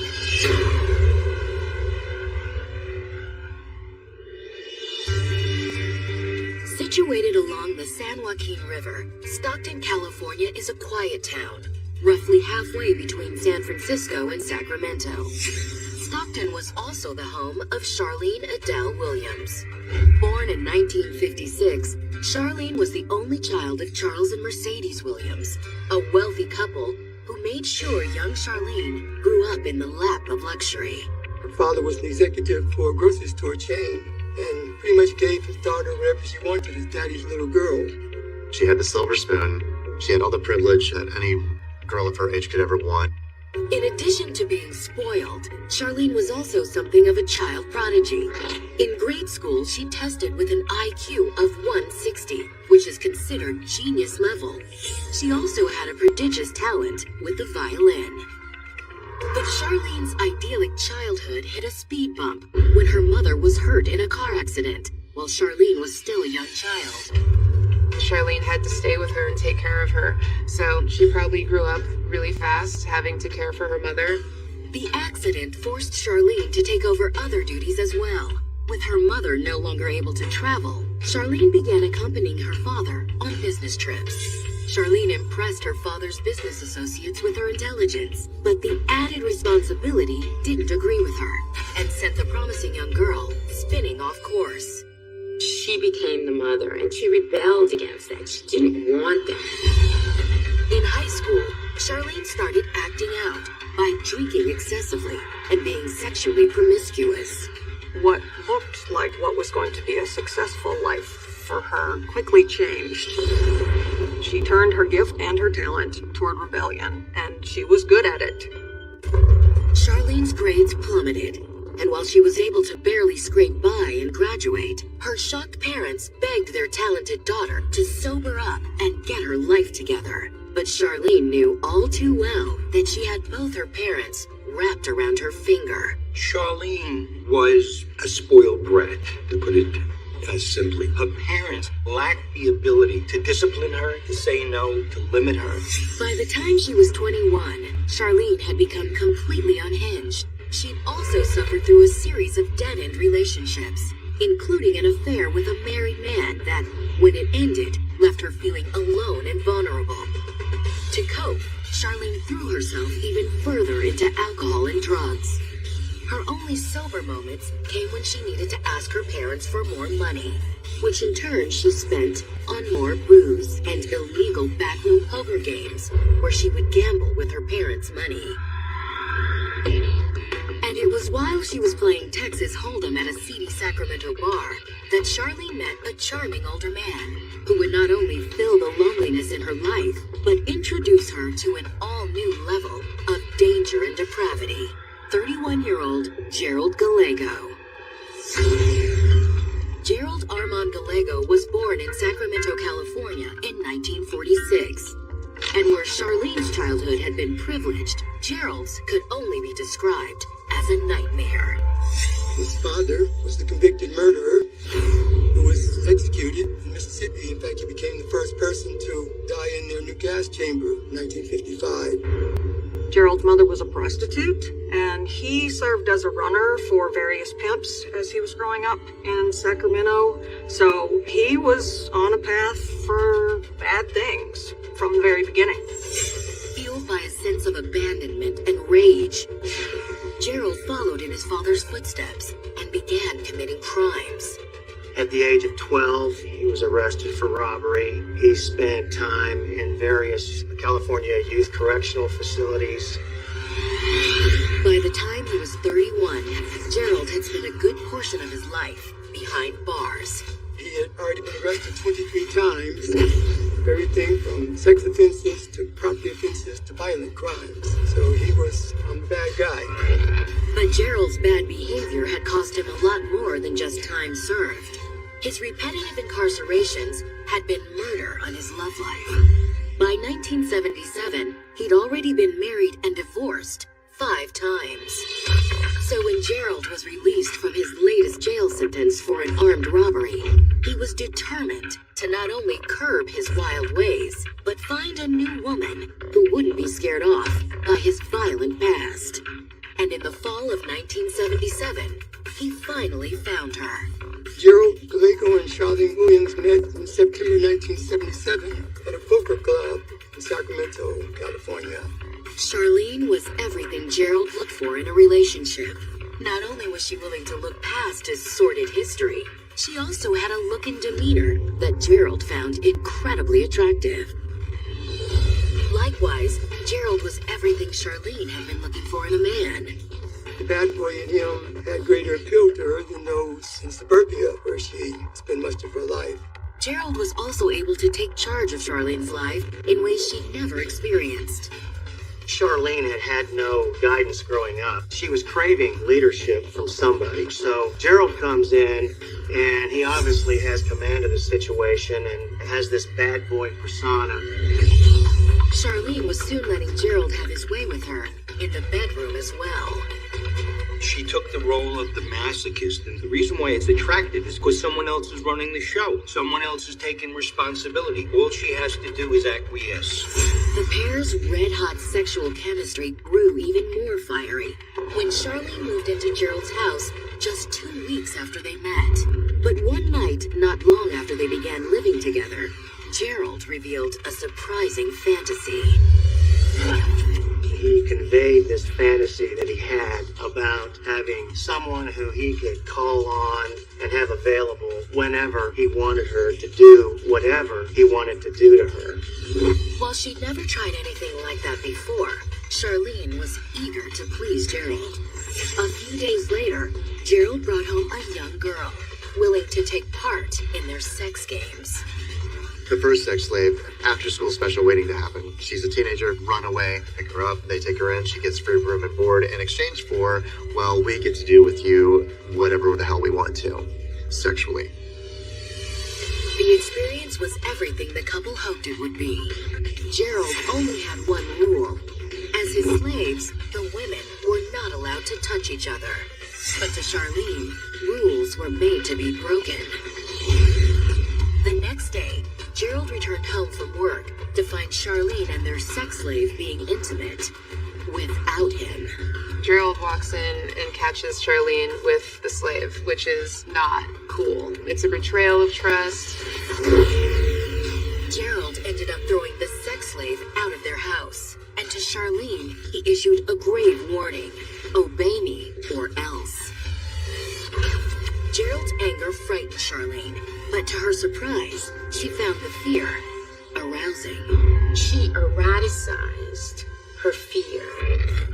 Situated along the San Joaquin River, Stockton, California is a quiet town, roughly halfway between San Francisco and Sacramento. Stockton was also the home of Charlene Adele Williams. Born in 1956, Charlene was the only child of Charles and Mercedes Williams, a wealthy couple who made sure young Charlene grew up in the lap of luxury. Her father was an executive for a grocery store chain and pretty much gave his daughter whatever she wanted as daddy's little girl. She had the silver spoon. She had all the privilege that any girl of her age could ever want. In addition to being spoiled, Charlene was also something of a child prodigy. In grade school, she tested with an IQ of 160, which is considered genius level. She also had a prodigious talent with the violin. But Charlene's idyllic childhood hit a speed bump when her mother was hurt in a car accident while Charlene was still a young child. Charlene had to stay with her and take care of her, so she probably grew up really fast, having to care for her mother. The accident forced Charlene to take over other duties as well. With her mother no longer able to travel, Charlene began accompanying her father on business trips. Charlene impressed her father's business associates with her intelligence, but the added responsibility didn't agree with her and sent the promising young girl spinning off course. She became the mother, and she rebelled against that. She didn't want that. In high school, Charlene started acting out by drinking excessively and being sexually promiscuous. What looked like what was going to be a successful life for her quickly changed. She turned her gift and her talent toward rebellion, and she was good at it. Charlene's grades plummeted, and while she was able to barely scrape by and graduate, her shocked parents begged their talented daughter to sober up and get her life together. But Charlene knew all too well that she had both her parents wrapped around her finger. Charlene was a spoiled brat, to put it simply. Her parents lacked the ability to discipline her, to say no, to limit her. By the time she was 21, Charlene had become completely unhinged. She'd also suffered through a series of dead-end relationships, including an affair with a married man that, when it ended, left her feeling alone and vulnerable. To cope, Charlene threw herself even further into alcohol and drugs. Her only sober moments came when she needed to ask her parents for more money, which in turn she spent on more booze and illegal backroom poker games, where she would gamble with her parents' money. And it was while she was playing Texas Hold'em at a seedy Sacramento bar that Charlene met a charming older man who would not only fill the loneliness in her life, but introduce her to an all-new level of danger and depravity. 31-year-old Gerald Gallego. Gerald Armand Gallego was born in Sacramento, California in 1946. And where Charlene's childhood had been privileged, Gerald's could only be described as a nightmare. His father was the convicted murderer who was executed in Mississippi. In fact, he became the first person to die in their new gas chamber in 1955. Gerald's mother was a prostitute, and he served as a runner for various pimps as he was growing up in Sacramento. So he was on a path for bad things from the very beginning. Fueled by a sense of abandonment and rage, Gerald followed in his father's footsteps and began committing crimes. At the age of 12, he was arrested for robbery. He spent time in various California youth correctional facilities. By the time he was 31, Gerald had spent a good portion of his life behind bars. He had already been arrested 23 times. Everything from sex offenses to property offenses to violent crimes. So he was a bad guy. But Gerald's bad behavior had cost him a lot more than just time served. His repetitive incarcerations had been murder on his love life. By 1977, he'd already been married and divorced 5 times. So when Gerald was released from his latest jail sentence for an armed robbery, he was determined to not only curb his wild ways, but find a new woman who wouldn't be scared off by his violent past. And in the fall of 1977, he finally found her. Gerald Gallego and Charlene Williams met in September 1977 at a poker club in Sacramento, California. Charlene was everything Gerald looked for in a relationship. Not only was she willing to look past his sordid history, she also had a look and demeanor that Gerald found incredibly attractive. Likewise, Gerald was everything Charlene had been looking for in a man. The bad boy in him had greater appeal to her than those in suburbia, where she spent much of her life. Gerald was also able to take charge of Charlene's life in ways she'd never experienced. Charlene had no guidance growing up. She was craving leadership from somebody. So Gerald comes in, and he obviously has command of the situation and has this bad boy persona. Charlene was soon letting Gerald have his way with her, in the bedroom as well. She took the role of the masochist, and the reason why it's attractive is because someone else is running the show. Someone else is taking responsibility. All she has to do is acquiesce. The pair's red-hot sexual chemistry grew even more fiery when Charlene moved into Gerald's house just 2 weeks after they met. But one night, not long after they began living together, Gerald revealed a surprising fantasy. He conveyed this fantasy that he had about having someone who he could call on and have available whenever he wanted her to do whatever he wanted to do to her. While she'd never tried anything like that before, Charlene was eager to please Gerald. A few days later, Gerald brought home a young girl, willing to take part in their sex games. The first sex slave, after school special waiting to happen. She's a teenager, run away, pick her up, they take her in, she gets free room and board in exchange for, well, we get to do with you whatever the hell we want to, sexually. The experience was everything the couple hoped it would be. Gerald only had one rule. As his slaves, the women were not allowed to touch each other. But to Charlene, rules were made to be broken. The next day, Gerald returned home from work to find Charlene and their sex slave being intimate without him. Gerald walks in and catches Charlene with the slave, which is not cool. It's a betrayal of trust. Gerald ended up throwing the sex slave out of their house, and to Charlene, he issued a grave warning: obey me or else. Gerald's anger frightened Charlene, but to her surprise, she found the fear arousing. She eroticized her fear.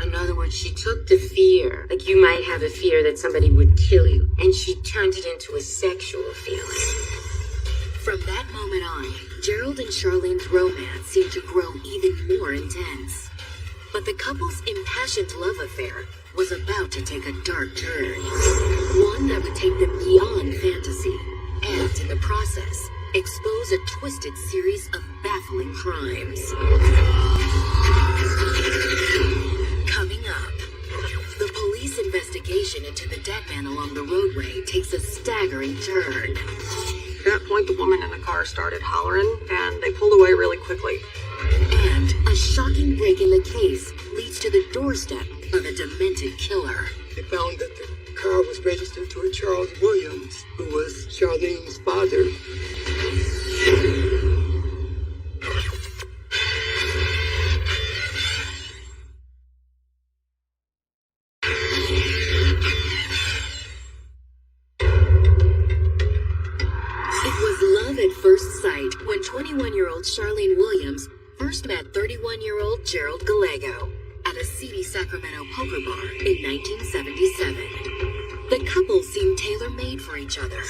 In other words, she took the fear, like you might have a fear that somebody would kill you, and she turned it into a sexual feeling. From that moment on, Gerald and Charlene's romance seemed to grow even more intense. But the couple's impassioned love affair was about to take a dark turn. One that would take them beyond fantasy, and in the process, expose a twisted series of baffling crimes. Coming up, the police investigation into the dead man along the roadway takes a staggering turn. At that point, the woman in the car started hollering, and they pulled away really quickly. And a shocking break in the case leads to the doorstep of a demented killer. They found that the car was registered to a Charles Williams, who was Charlene's father. It was love at first sight when 21-year-old Charlene Williams first met 31-year-old Gerald Gallego at a seedy Sacramento poker bar in 1977. The couple seemed tailor-made for each other.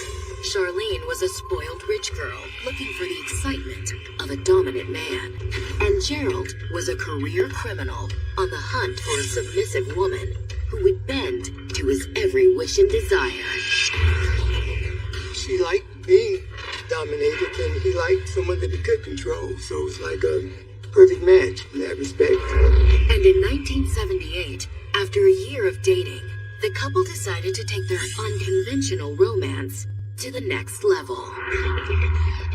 Charlene was a spoiled rich girl looking for the excitement of a dominant man. And Gerald was a career criminal on the hunt for a submissive woman who would bend to his every wish and desire. She liked being dominated, and he liked someone that he could control, so it was like a perfect match in that respect. And in 1978, after a year of dating, the couple decided to take their unconventional romance to the next level.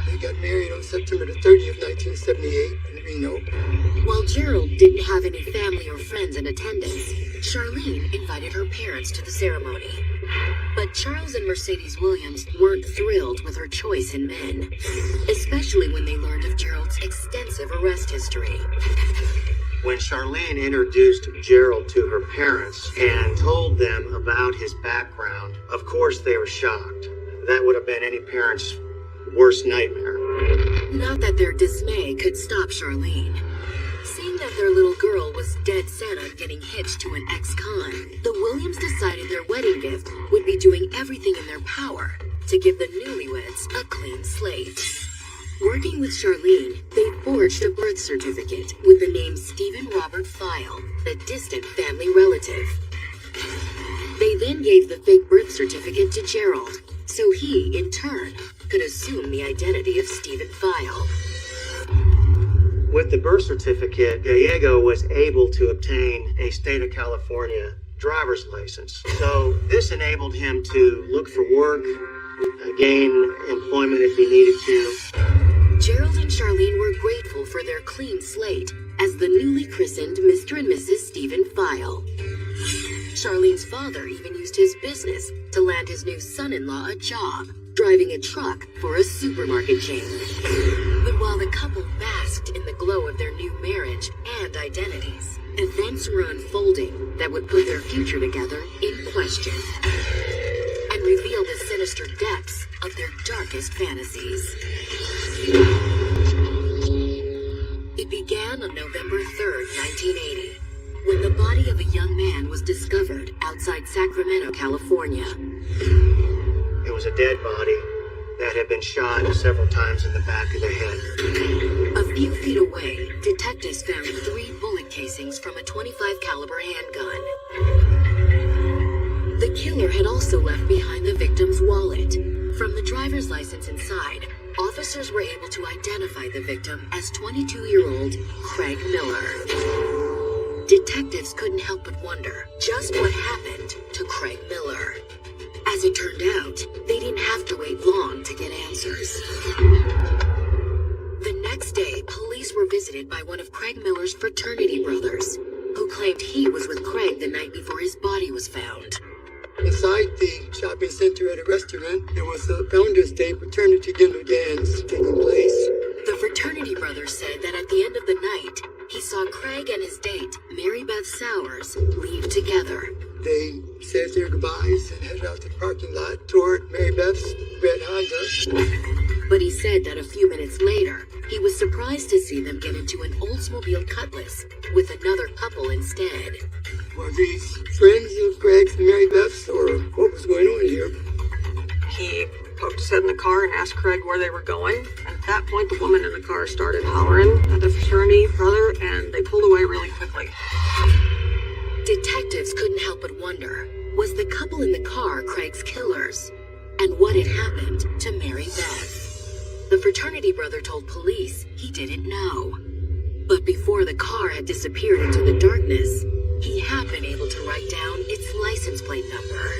They got married on September the 30th, 1978 in Reno. While Gerald didn't have any family or friends in attendance, Charlene invited her parents to the ceremony. But that Charles and Mercedes Williams weren't thrilled with her choice in men, especially when they learned of Gerald's extensive arrest history. When Charlene introduced Gerald to her parents and told them about his background, of course they were shocked. That would have been any parent's worst nightmare. Not that their dismay could stop Charlene. Seeing that their little girl was dead set on getting hitched to an ex-con, the Williams decided their wedding gift would be doing everything in their power to give the newlyweds a clean slate. Working with Charlene, they forged a birth certificate with the name Stephen Robert File, a distant family relative. They then gave the fake birth certificate to Gerald, so he, in turn, could assume the identity of Stephen File. With the birth certificate, Gallego was able to obtain a state of California driver's license. So this enabled him to look for work, gain employment if he needed to. Gerald and Charlene were grateful for their clean slate as the newly christened Mr. and Mrs. Stephen File. Charlene's father even used his business to land his new son-in-law a job, driving a truck for a supermarket chain. But while the couple basked in the glow of their new marriage and identities, events were unfolding that would put their future together in question and reveal the sinister depths of their darkest fantasies. It began on November 3rd, 1980, when the body of a young man was discovered outside Sacramento, California. It was a dead body that had been shot several times in the back of the head. A few feet away, detectives found 3 bullet casings from a .25 caliber handgun. The killer had also left behind the victim's wallet. From the driver's license inside, officers were able to identify the victim as 22-year-old Craig Miller. Detectives couldn't help but wonder just what happened to Craig Miller. As it turned out, they didn't have to wait long to get answers. The next day, police were visited by one of Craig Miller's fraternity brothers, who claimed he was with Craig the night before his body was found. Inside the shopping center at a restaurant, there was a Founders Day fraternity dinner dance taking place. The fraternity brother said that at the end of the night, he saw Craig and his date, Mary Beth Sowers, leave together. They said their goodbyes and headed out to the parking lot toward Mary Beth's red Honda. But he said that a few minutes later, he was surprised to see them get into an Oldsmobile Cutlass with another couple instead. Were these friends of Craig's and Mary Beth's, or what was going on here? He poked his head in the car and asked Craig where they were going. At that point, the woman in the car started hollering at the fraternity brother, and they pulled away really quickly. Detectives couldn't help but wonder, was the couple in the car Craig's killers? And what had happened to Mary Beth? The fraternity brother told police he didn't know. But before the car had disappeared into the darkness, he had been able to write down its license plate number.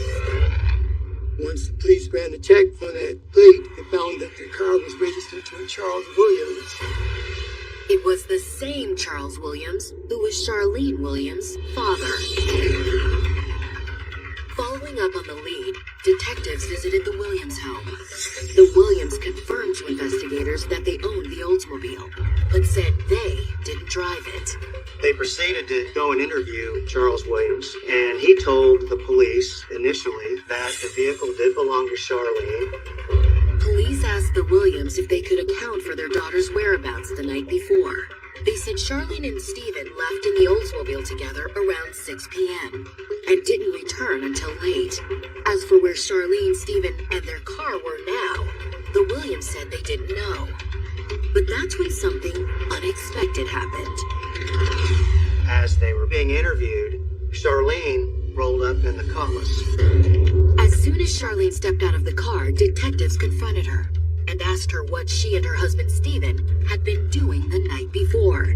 Once the police ran the check on that plate, they found that the car was registered to a Charles Williams. It was the same Charles Williams who was Charlene Williams' father. Following up on the lead, detectives visited the Williams home. The Williams confirmed to investigators that they owned the Oldsmobile, but said they didn't drive it. They proceeded to go and interview Charles Williams, and he told the police initially that the vehicle did belong to Charlene. Police asked the Williams if they could account for their daughter's whereabouts the night before. They said Charlene and Stephen left in the Oldsmobile together around 6 p.m. and didn't return until late. As for where Charlene, Stephen, and their car were now, the Williams said they didn't know. But that's when something unexpected happened. As they were being interviewed, Charlene rolled up in the Cutlass. As soon as Charlene stepped out of the car, detectives confronted her and asked her what she and her husband Stephen had been doing the night before.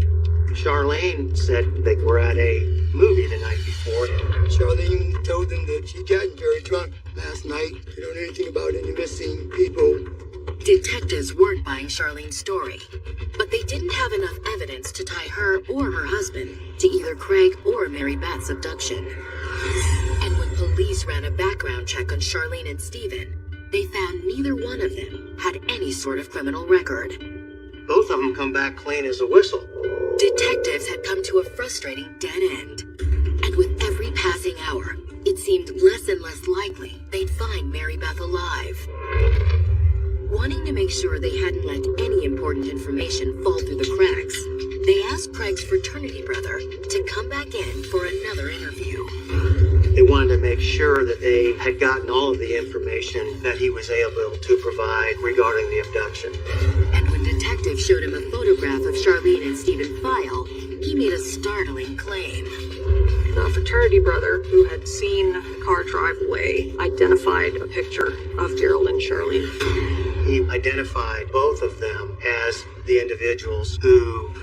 Charlene said they were at a movie the night before. Charlene told them that she'd gotten very drunk last night. They don't know anything about any missing people. Detectives weren't buying Charlene's story, but they didn't have enough evidence to tie her or her husband to either Craig or Mary Beth's abduction. And when police police ran a background check on Charlene and Stephen, they found neither one of them had any sort of criminal record. Both of them come back clean as a whistle. Detectives had come to a frustrating dead end. And with every passing hour, it seemed less and less likely they'd find Mary Beth alive. Wanting to make sure they hadn't let any important information fall through the cracks, they asked Craig's fraternity brother to come back in for another interview. They wanted to make sure that they had gotten all of the information that he was able to provide regarding the abduction. And when detectives showed him a photograph of Charlene and Stephen File, he made a startling claim. The fraternity brother who had seen the car drive away identified a picture of Gerald and Charlene. He identified both of them as the individuals who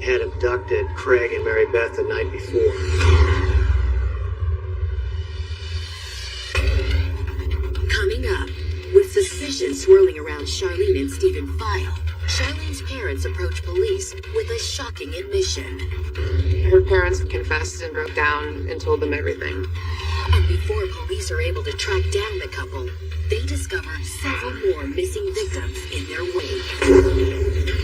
had abducted Craig and Mary Beth the night before. Coming up, with suspicion swirling around Charlene and Stephen File, Charlene's parents approached police with a shocking admission. Her parents confessed and broke down and told them everything. And before police are able to track down the couple, they discover several more missing victims in their wake.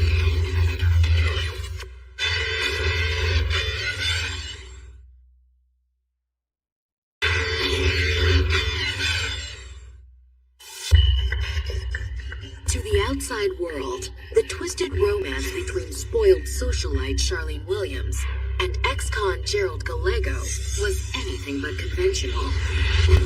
To the outside world, the twisted romance between spoiled socialite Charlene Williams and ex-con Gerald Gallego was anything but conventional.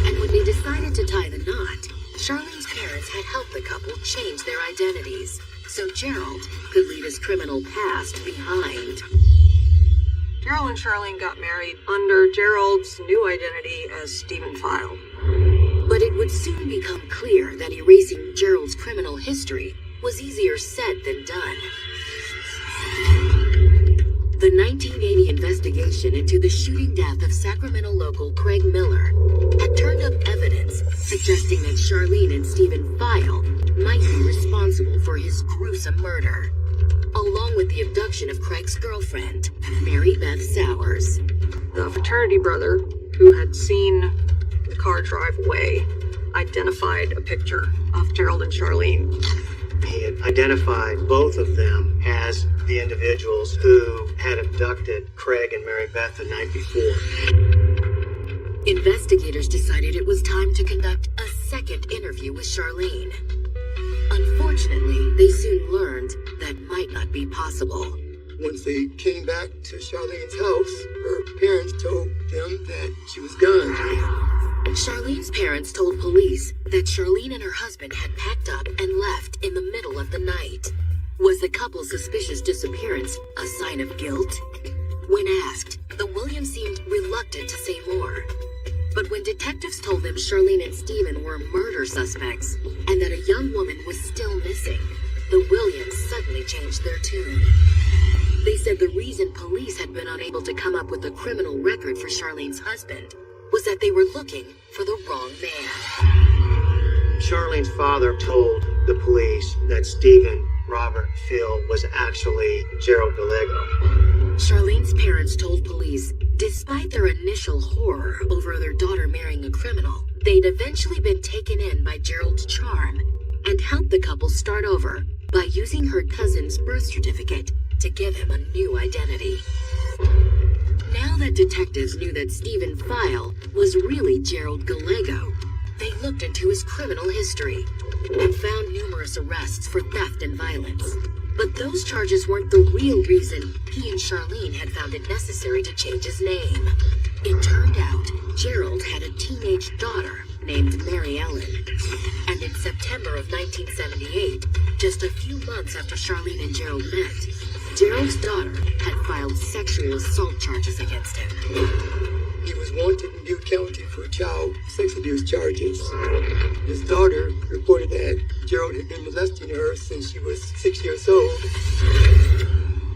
And when they decided to tie the knot, Charlene's parents had helped the couple change their identities so Gerald could leave his criminal past behind. Gerald and Charlene got married under Gerald's new identity as Stephen File. But it would soon become clear that erasing Gerald's criminal history was easier said than done. The 1980 investigation into the shooting death of Sacramento local Craig Miller had turned up evidence suggesting that Charlene and Stephen File might be responsible for his gruesome murder, along with the abduction of Craig's girlfriend, Mary Beth Sowers. The fraternity brother who had seen the car drive away identified a picture of Gerald and Charlene. He had identified both of them as the individuals who had abducted Craig and Mary Beth the night before. Investigators decided it was time to conduct a second interview with Charlene. Unfortunately, they soon learned that might not be possible. Once they came back to Charlene's house, her parents told them that she was gone. Charlene's parents told police that Charlene and her husband had packed up and left in the middle of the night. Was the couple's suspicious disappearance a sign of guilt? When asked, the Williams seemed reluctant to say more. But when detectives told them Charlene and Stephen were murder suspects and that a young woman was still missing, the Williams suddenly changed their tune. They said the reason police had been unable to come up with a criminal record for Charlene's husband was that they were looking for the wrong man. Charlene's father told the police that Stephen Robert Phil was actually Gerald Gallego. Charlene's parents told police, despite their initial horror over their daughter marrying a criminal, they'd eventually been taken in by Gerald's charm and helped the couple start over by using her cousin's birth certificate to give him a new identity. Now that detectives knew that Stephen File was really Gerald Gallego, they looked into his criminal history and found numerous arrests for theft and violence. But those charges weren't the real reason he and Charlene had found it necessary to change his name. It turned out Gerald had a teenage daughter named Mary Ellen. And in September of 1978, just a few months after Charlene and Gerald met, Gerald's daughter had filed sexual assault charges against him. He was wanted in Butte County for child sex abuse charges. His daughter reported that Gerald had been molesting her since she was 6 years old.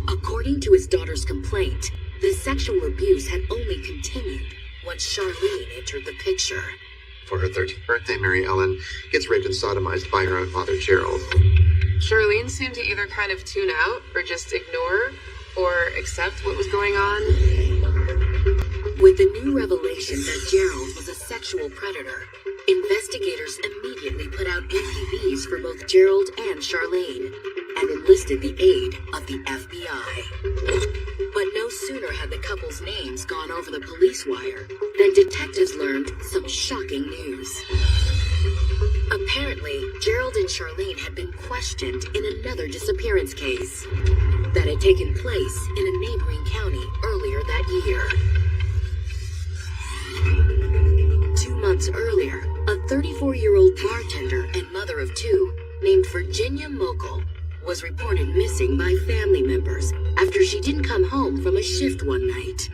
According to his daughter's complaint, the sexual abuse had only continued once Charlene entered the picture. For her 13th birthday, Mary Ellen gets raped and sodomized by her own father, Gerald. Charlene seemed to either kind of tune out or just ignore or accept what was going on. With the new revelation that Gerald was a sexual predator, investigators immediately put out APBs for both Gerald and Charlene and enlisted the aid of the FBI. But no sooner had the couple's names gone over the police wire than detectives learned some shocking news. Apparently, Gerald and Charlene had been questioned in another disappearance case that had taken place in a neighboring county earlier that year. 2 months earlier, a 34-year-old bartender and mother of two named Virginia Mokel was reported missing by family members after she didn't come home from a shift one night.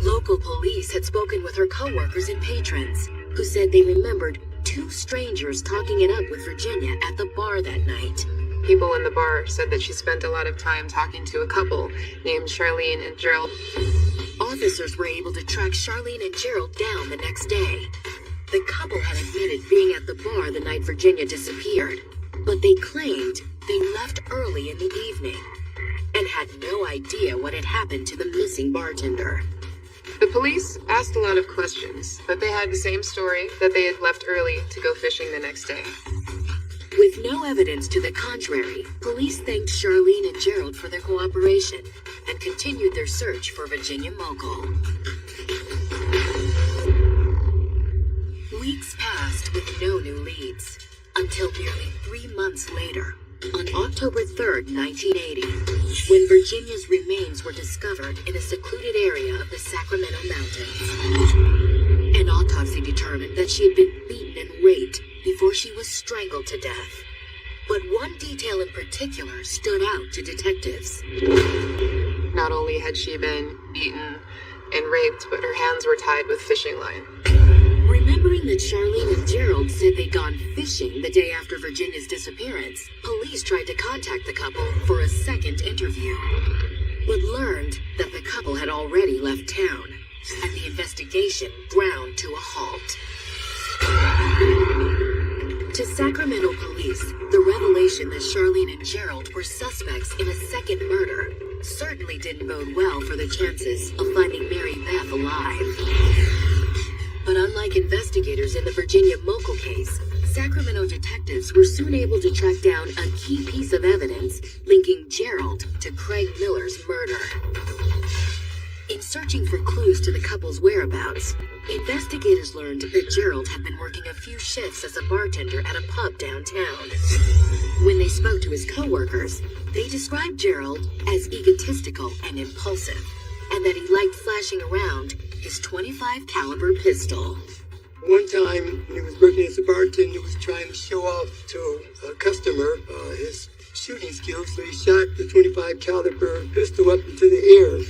Local police had spoken with her co-workers and patrons, who said they remembered two strangers talking it up with Virginia at the bar that night. People in the bar said that she spent a lot of time talking to a couple named Charlene and Gerald. Officers were able to track Charlene and Gerald down the next day. The couple had admitted being at the bar the night Virginia disappeared, but they claimed they left early in the evening and had no idea what had happened to the missing bartender. The police asked a lot of questions, but they had the same story, that they had left early to go fishing the next day. With no evidence to the contrary, police thanked Charlene and Gerald for their cooperation and continued their search for Virginia Mokel. Weeks passed with no new leads, until nearly 3 months later, on October 3rd, 1980, when Virginia's remains were discovered in a secluded area of the Sacramento Mountains. An autopsy determined that she had been beaten and raped before she was strangled to death. But one detail in particular stood out to detectives. Not only had she been beaten and raped, but her hands were tied with fishing line. Remembering that Charlene and Gerald said they'd gone fishing the day after Virginia's disappearance, police tried to contact the couple for a second interview, but learned that the couple had already left town, and the investigation ground to a halt. To Sacramento police, the revelation that Charlene and Gerald were suspects in a second murder certainly didn't bode well for the chances of finding Mary Beth alive. But unlike investigators in the Virginia Mokel case, Sacramento detectives were soon able to track down a key piece of evidence linking Gerald to Craig Miller's murder. In searching for clues to the couple's whereabouts, investigators learned that Gerald had been working a few shifts as a bartender at a pub downtown. When they spoke to his co-workers, they described Gerald as egotistical and impulsive, and that he liked flashing around his .25 caliber pistol. One time, when he was working as a bartender, he was trying to show off to a customer his shooting skills, so he shot the .25 caliber pistol up into the air.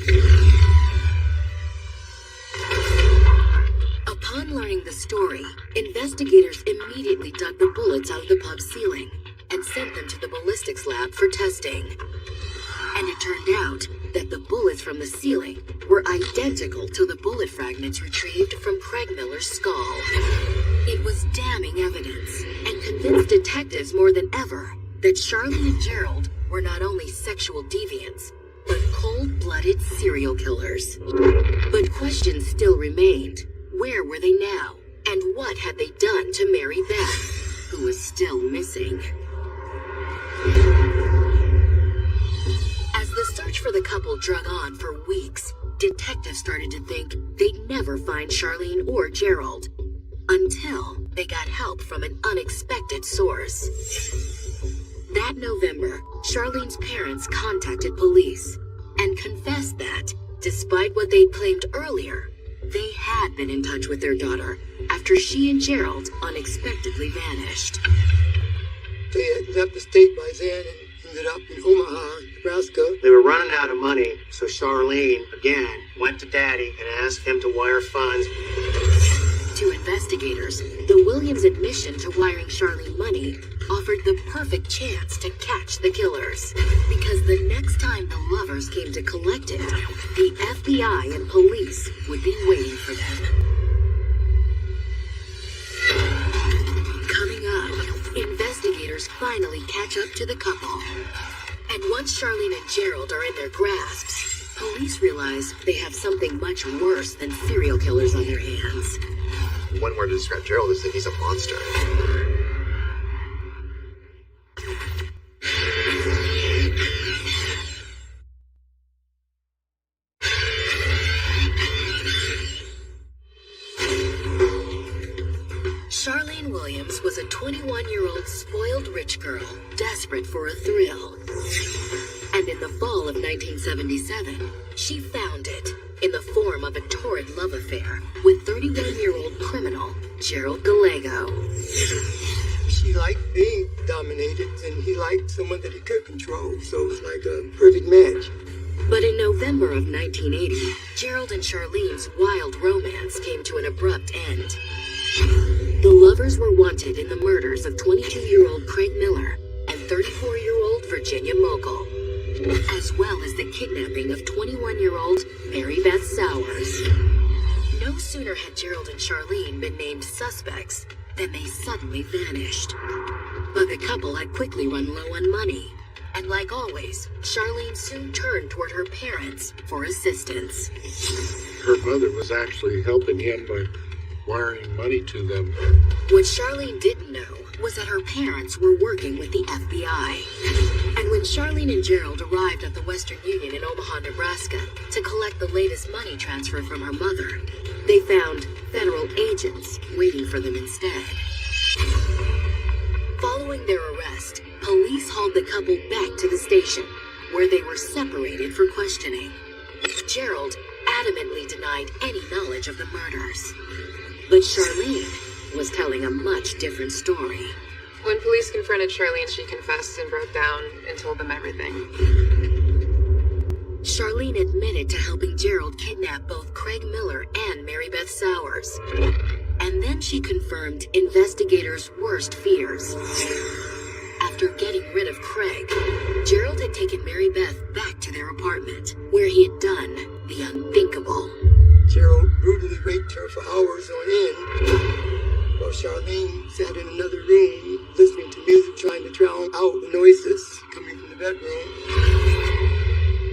Upon learning the story, investigators immediately dug the bullets out of the pub's ceiling and sent them to the ballistics lab for testing. And it turned out that the bullets from the ceiling were identical to the bullet fragments retrieved from Craig Miller's skull. It was damning evidence and convinced detectives more than ever that Charlene and Gerald were not only sexual deviants, but cold-blooded serial killers. But questions still remained. Where were they now? And what had they done to Mary Beth, who was still missing? As the search for the couple drug on for weeks, detectives started to think they'd never find Charlene or Gerald, until they got help from an unexpected source. That November, Charlene's parents contacted police and confessed that, despite what they'd claimed earlier, they had been in touch with their daughter after she and Gerald unexpectedly vanished. They had left the state by then and ended up in Omaha, Nebraska. They were running out of money, so Charlene, again, went to Daddy and asked him to wire funds. To investigators, the Williams admission to wiring Charlene money offered the perfect chance to catch the killers, because the next time the lovers came to collect it, the FBI and police would be waiting for them. Coming up, investigators finally catch up to the couple. And once Charlene and Gerald are in their grasps, police realize they have something much worse than serial killers on their hands. One word to describe Gerald is that he's a monster. Charlene Williams was a 21-year-old spoiled rich girl, desperate for a thrill. And in the fall of 1977, she found it in the form of a torrid love affair with 31-year-old criminal Gerald Gallego. She liked being dominated, and he liked someone that he could control, so it was like a perfect match. But in November of 1980, Gerald and Charlene's wild romance came to an abrupt end. The lovers were wanted in the murders of 22-year-old Craig Miller and 34-year-old Virginia Mogul, as well as the kidnapping of 21-year-old Mary Beth Sowers. No sooner had Gerald and Charlene been named suspects than they suddenly vanished. But the couple had quickly run low on money, and like always, Charlene soon turned toward her parents for assistance. Her mother was actually helping him by wiring money to them. What Charlene didn't know was that her parents were working with the FBI. And when Charlene and Gerald arrived at the Western Union in Omaha, Nebraska to collect the latest money transfer from her mother, they found federal agents waiting for them instead. Following their arrest, police hauled the couple back to the station, where they were separated for questioning. Gerald adamantly denied any knowledge of the murders. But Charlene was telling a much different story. When police confronted Charlene, she confessed and broke down and told them everything. Charlene admitted to helping Gerald kidnap both Craig Miller and Mary Beth Sowers. And then she confirmed investigators' worst fears. After getting rid of Craig, Gerald had taken Mary Beth back to their apartment, where he had done the unthinkable. Gerald brutally raped her for hours on end, while Charlene sat in another room listening to music trying to drown out the noises coming from the bedroom.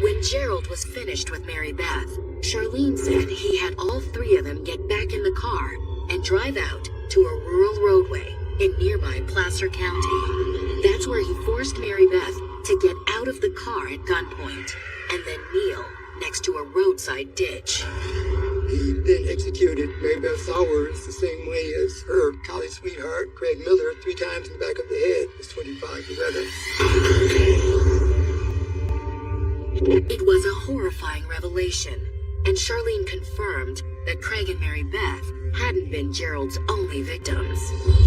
When Gerald was finished with Mary Beth, Charlene said he had all three of them get back in the car and drive out to a rural roadway in nearby Placer County. That's where he forced Mary Beth to get out of the car at gunpoint and then kneel next to a roadside ditch. He then executed Mary Beth Sowers the same way as her college sweetheart, Craig Miller, 3 times in the back of the head. It's 25 together. It was a horrifying revelation, and Charlene confirmed that Craig and Mary Beth hadn't been Gerald's only victims.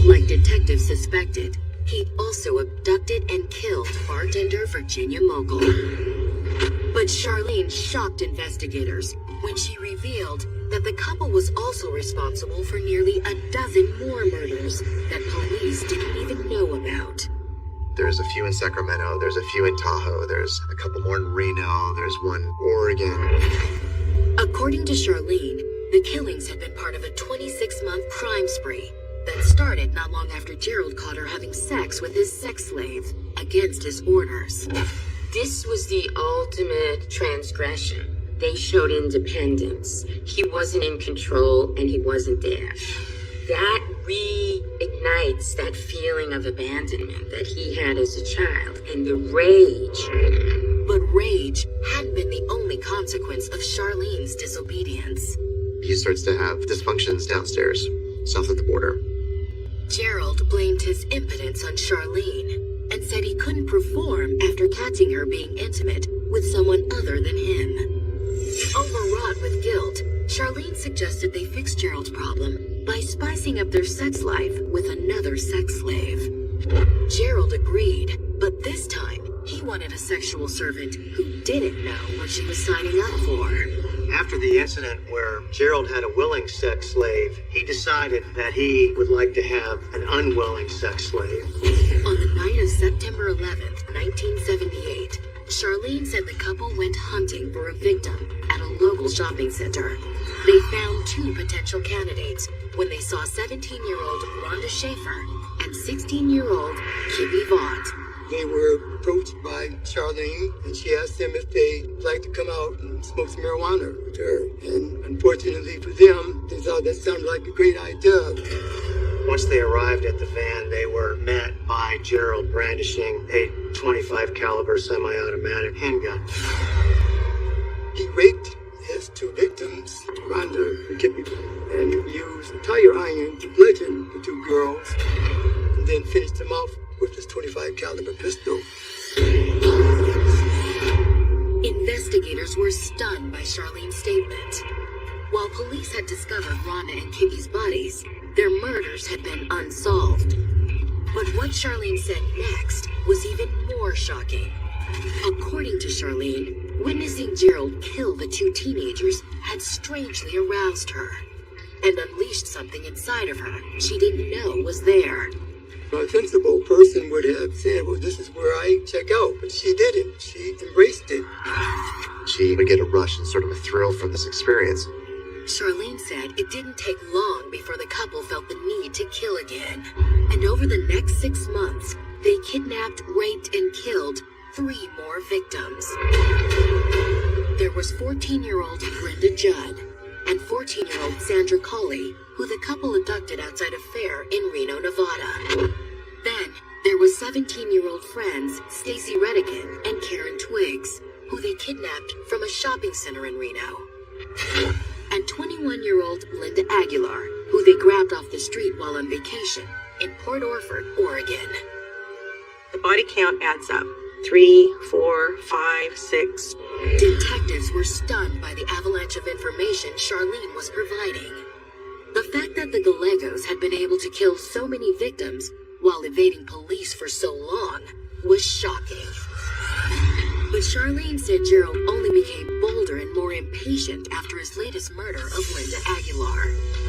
Like detectives suspected, he'd also abducted and killed bartender Virginia Mogul. But Charlene shocked investigators when she revealed that the couple was also responsible for nearly a dozen more murders that police didn't even know about. There's a few in Sacramento, there's a few in Tahoe, there's a couple more in Reno, there's one in Oregon. According to Charlene, the killings had been part of a 26-month crime spree that started not long after Gerald caught her having sex with his sex slave against his orders. This was the ultimate transgression. They showed independence. He wasn't in control and he wasn't there. That reignites that feeling of abandonment that he had as a child and the rage. But rage hadn't been the only consequence of Charlene's disobedience. He starts to have dysfunctions downstairs, south of the border. Gerald blamed his impotence on Charlene and said he couldn't perform after catching her being intimate with someone other than him. Overwrought with guilt, Charlene suggested they fix Gerald's problem by spicing up their sex life with another sex slave. Gerald agreed, but this time he wanted a sexual servant who didn't know what she was signing up for. After the incident where Gerald had a willing sex slave, he decided that he would like to have an unwilling sex slave. On the night of September 11th, 1978, Charlene said the couple went hunting for a victim at a local shopping center. They found 2 potential candidates when they saw 17-year-old Rhonda Schaefer and 16-year-old Kibby Vaught. They were approached by Charlene, and she asked them if they'd like to come out and smoke some marijuana with her. And unfortunately for them, they thought that sounded like a great idea. Once they arrived at the van, they were met by Gerald brandishing a .25 caliber semi-automatic handgun. He raped his two victims, Rhonda and Kippy, and used a tire iron to bludgeon the two girls, and then finished them off with his .25 caliber pistol. Investigators were stunned by Charlene's statement. While police had discovered Rhonda and Kippy's bodies, their murders had been unsolved. But what Charlene said next was even more shocking. According to Charlene, witnessing Gerald kill the two teenagers had strangely aroused her and unleashed something inside of her she didn't know was there. A sensible person would have said, well, this is where I check out, but she didn't. She embraced it. She would get a rush and sort of a thrill from this experience. Charlene said it didn't take long before the couple felt the need to kill again. And over the next 6 months, they kidnapped, raped, and killed 3 more victims. There was 14-year-old Brenda Judd and 14-year-old Sandra Colley, who the couple abducted outside a fair in Reno, Nevada. Then, there was 17-year-old friends Stacy Redigan and Karen Twiggs, who they kidnapped from a shopping center in Reno. And 21-year-old Linda Aguilar, who they grabbed off the street while on vacation in Port Orford, Oregon. The body count adds up. 3, 4, 5, 6. Detectives were stunned by the avalanche of information Charlene was providing. The fact that the Gallegos had been able to kill so many victims while evading police for so long was shocking. But Charlene said Gerald only became bolder and more impatient after his latest murder of Linda Aguilar.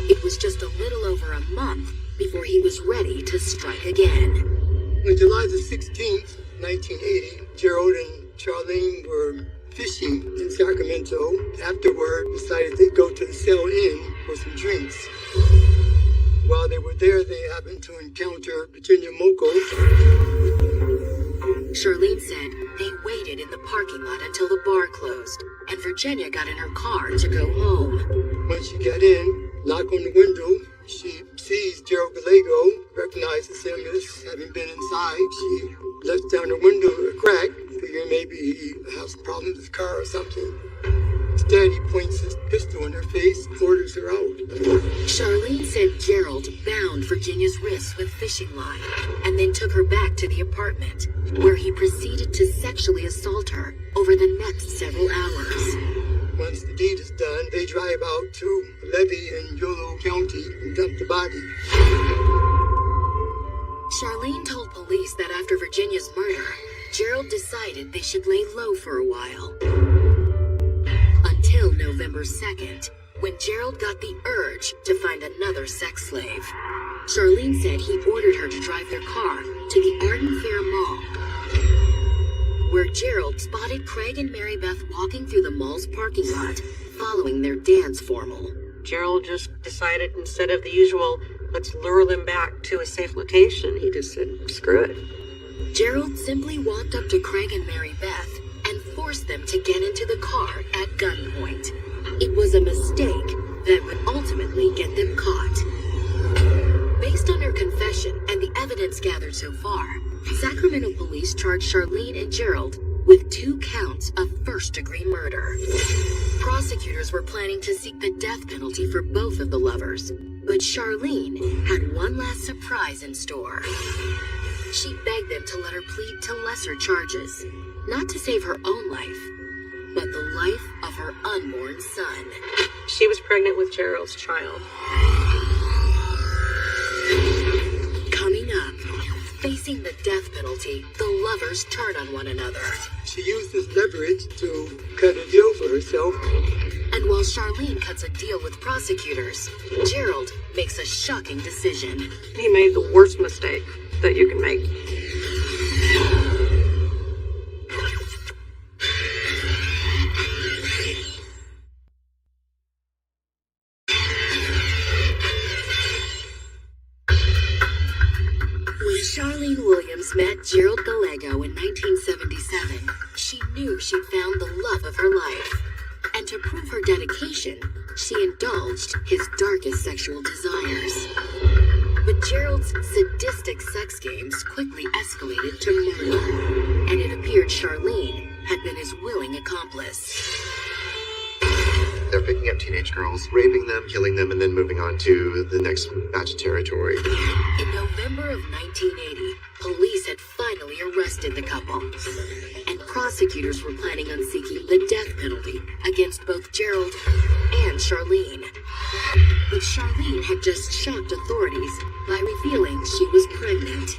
It was just a little over a month before he was ready to strike again. On July the 16th, 1980, Gerald and Charlene were fishing in Sacramento. Afterward, decided they'd go to the Cell Inn for some drinks. While they were there, they happened to encounter Virginia Moko. Charlene said they waited in the parking lot until the bar closed, and Virginia got in her car to go home. When she got in, knocked on the window, she sees Gerald Gallego, recognizes him as having been inside. She lets down the window a crack, figuring maybe he has some problems with his car or something. Instead, he points his pistol in her face, orders her out. Charlene said Gerald bound Virginia's wrists with fishing line and then took her back to the apartment, where he proceeded to sexually assault her over the next several hours. Once the deed is done, they drive out to a levee in Yolo County and dump the body. Charlene told police that after Virginia's murder, Gerald decided they should lay low for a while. Until November 2nd, when Gerald got the urge to find another sex slave. Charlene said he ordered her to drive their car to the Arden Fair Mall, where Gerald spotted Craig and Mary Beth walking through the mall's parking lot, following their dance formal. Gerald just decided instead of the usual, let's lure them back to a safe location, he just said, screw it. Gerald simply walked up to Craig and Mary Beth and forced them to get into the car at gunpoint. It was a mistake that would ultimately get them caught. Based on her confession and the evidence gathered so far, Sacramento police charged Charlene and Gerald with 2 counts of first-degree murder. Prosecutors were planning to seek the death penalty for both of the lovers, but Charlene had one last surprise in store. She begged them to let her plead to lesser charges, not to save her own life, but the life of her unborn son. She was pregnant with Gerald's child. Coming up, facing the death penalty, the lovers turn on one another. She used this leverage to cut a deal for herself. And while Charlene cuts a deal with prosecutors, Gerald makes a shocking decision. He made the worst mistake that you can make. When Charlene Williams met Gerald Gallego, Gallego in 1977, she knew she'd found the love of her life. And to prove her dedication, she indulged his darkest sexual desires. But Gerald's sadistic sex games quickly escalated to murder, and it appeared Charlene had been his willing accomplice. They're picking up teenage girls, raping them, killing them, and then moving on to the next batch of territory. In November of 1980, police had finally arrested the couple, and prosecutors were planning on seeking the death penalty against both Gerald and Charlene. But Charlene had just shocked authorities by revealing she was pregnant,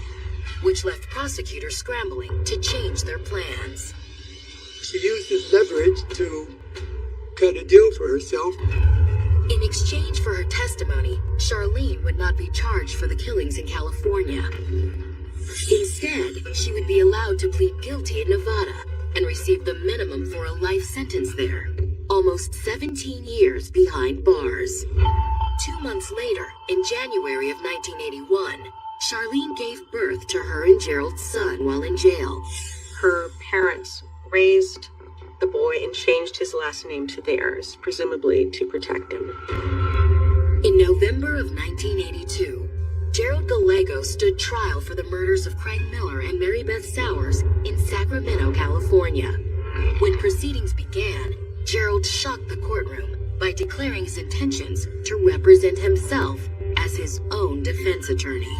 which left prosecutors scrambling to change their plans. She used this leverage to cut a deal for herself. In exchange for her testimony, Charlene would not be charged for the killings in California. Instead, she would be allowed to plead guilty in Nevada and receive the minimum for a life sentence there, almost 17 years behind bars. 2 months later, in January of 1981, Charlene gave birth to her and Gerald's son while in jail. Her parents raised the boy and changed his last name to theirs, presumably to protect him. In November of 1982, Gerald Gallego stood trial for the murders of Craig Miller and Mary Beth Sowers in Sacramento, California. When proceedings began, Gerald shocked the courtroom by declaring his intentions to represent himself as his own defense attorney.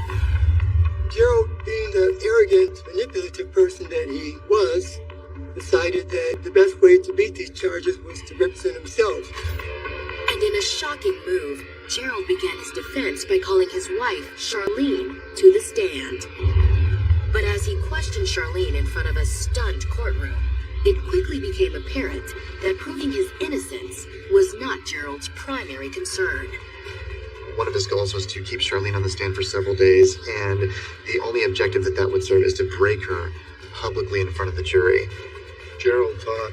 Gerald, being the arrogant, manipulative person that he was, decided that the best way to beat these charges was to represent himself. And in a shocking move, Gerald began his defense by calling his wife, Charlene, to the stand. But as he questioned Charlene in front of a stunned courtroom, it quickly became apparent that proving his innocence was not Gerald's primary concern. One of his goals was to keep Charlene on the stand for several days, and the only objective that would serve is to break her publicly in front of the jury. Gerald thought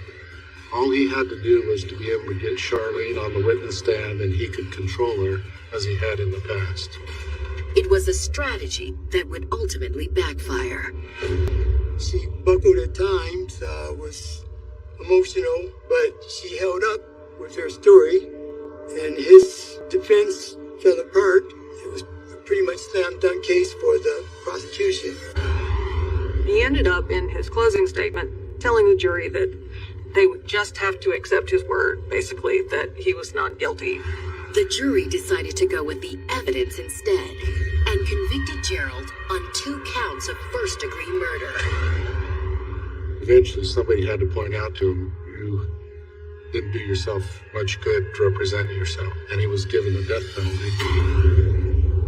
all he had to do was to be able to get Charlene on the witness stand and he could control her as he had in the past. It was a strategy that would ultimately backfire. She buckled at times, was emotional, but she held up with her story, and his defense fell apart. It was a pretty much slam dunk case for the prosecution. He ended up in his closing statement telling the jury that they would just have to accept his word, basically, that he was not guilty. The jury decided to go with the evidence instead and convicted Gerald on 2 counts of first-degree murder. Eventually, somebody had to point out to him, you didn't do yourself much good representing yourself, and he was given the death penalty.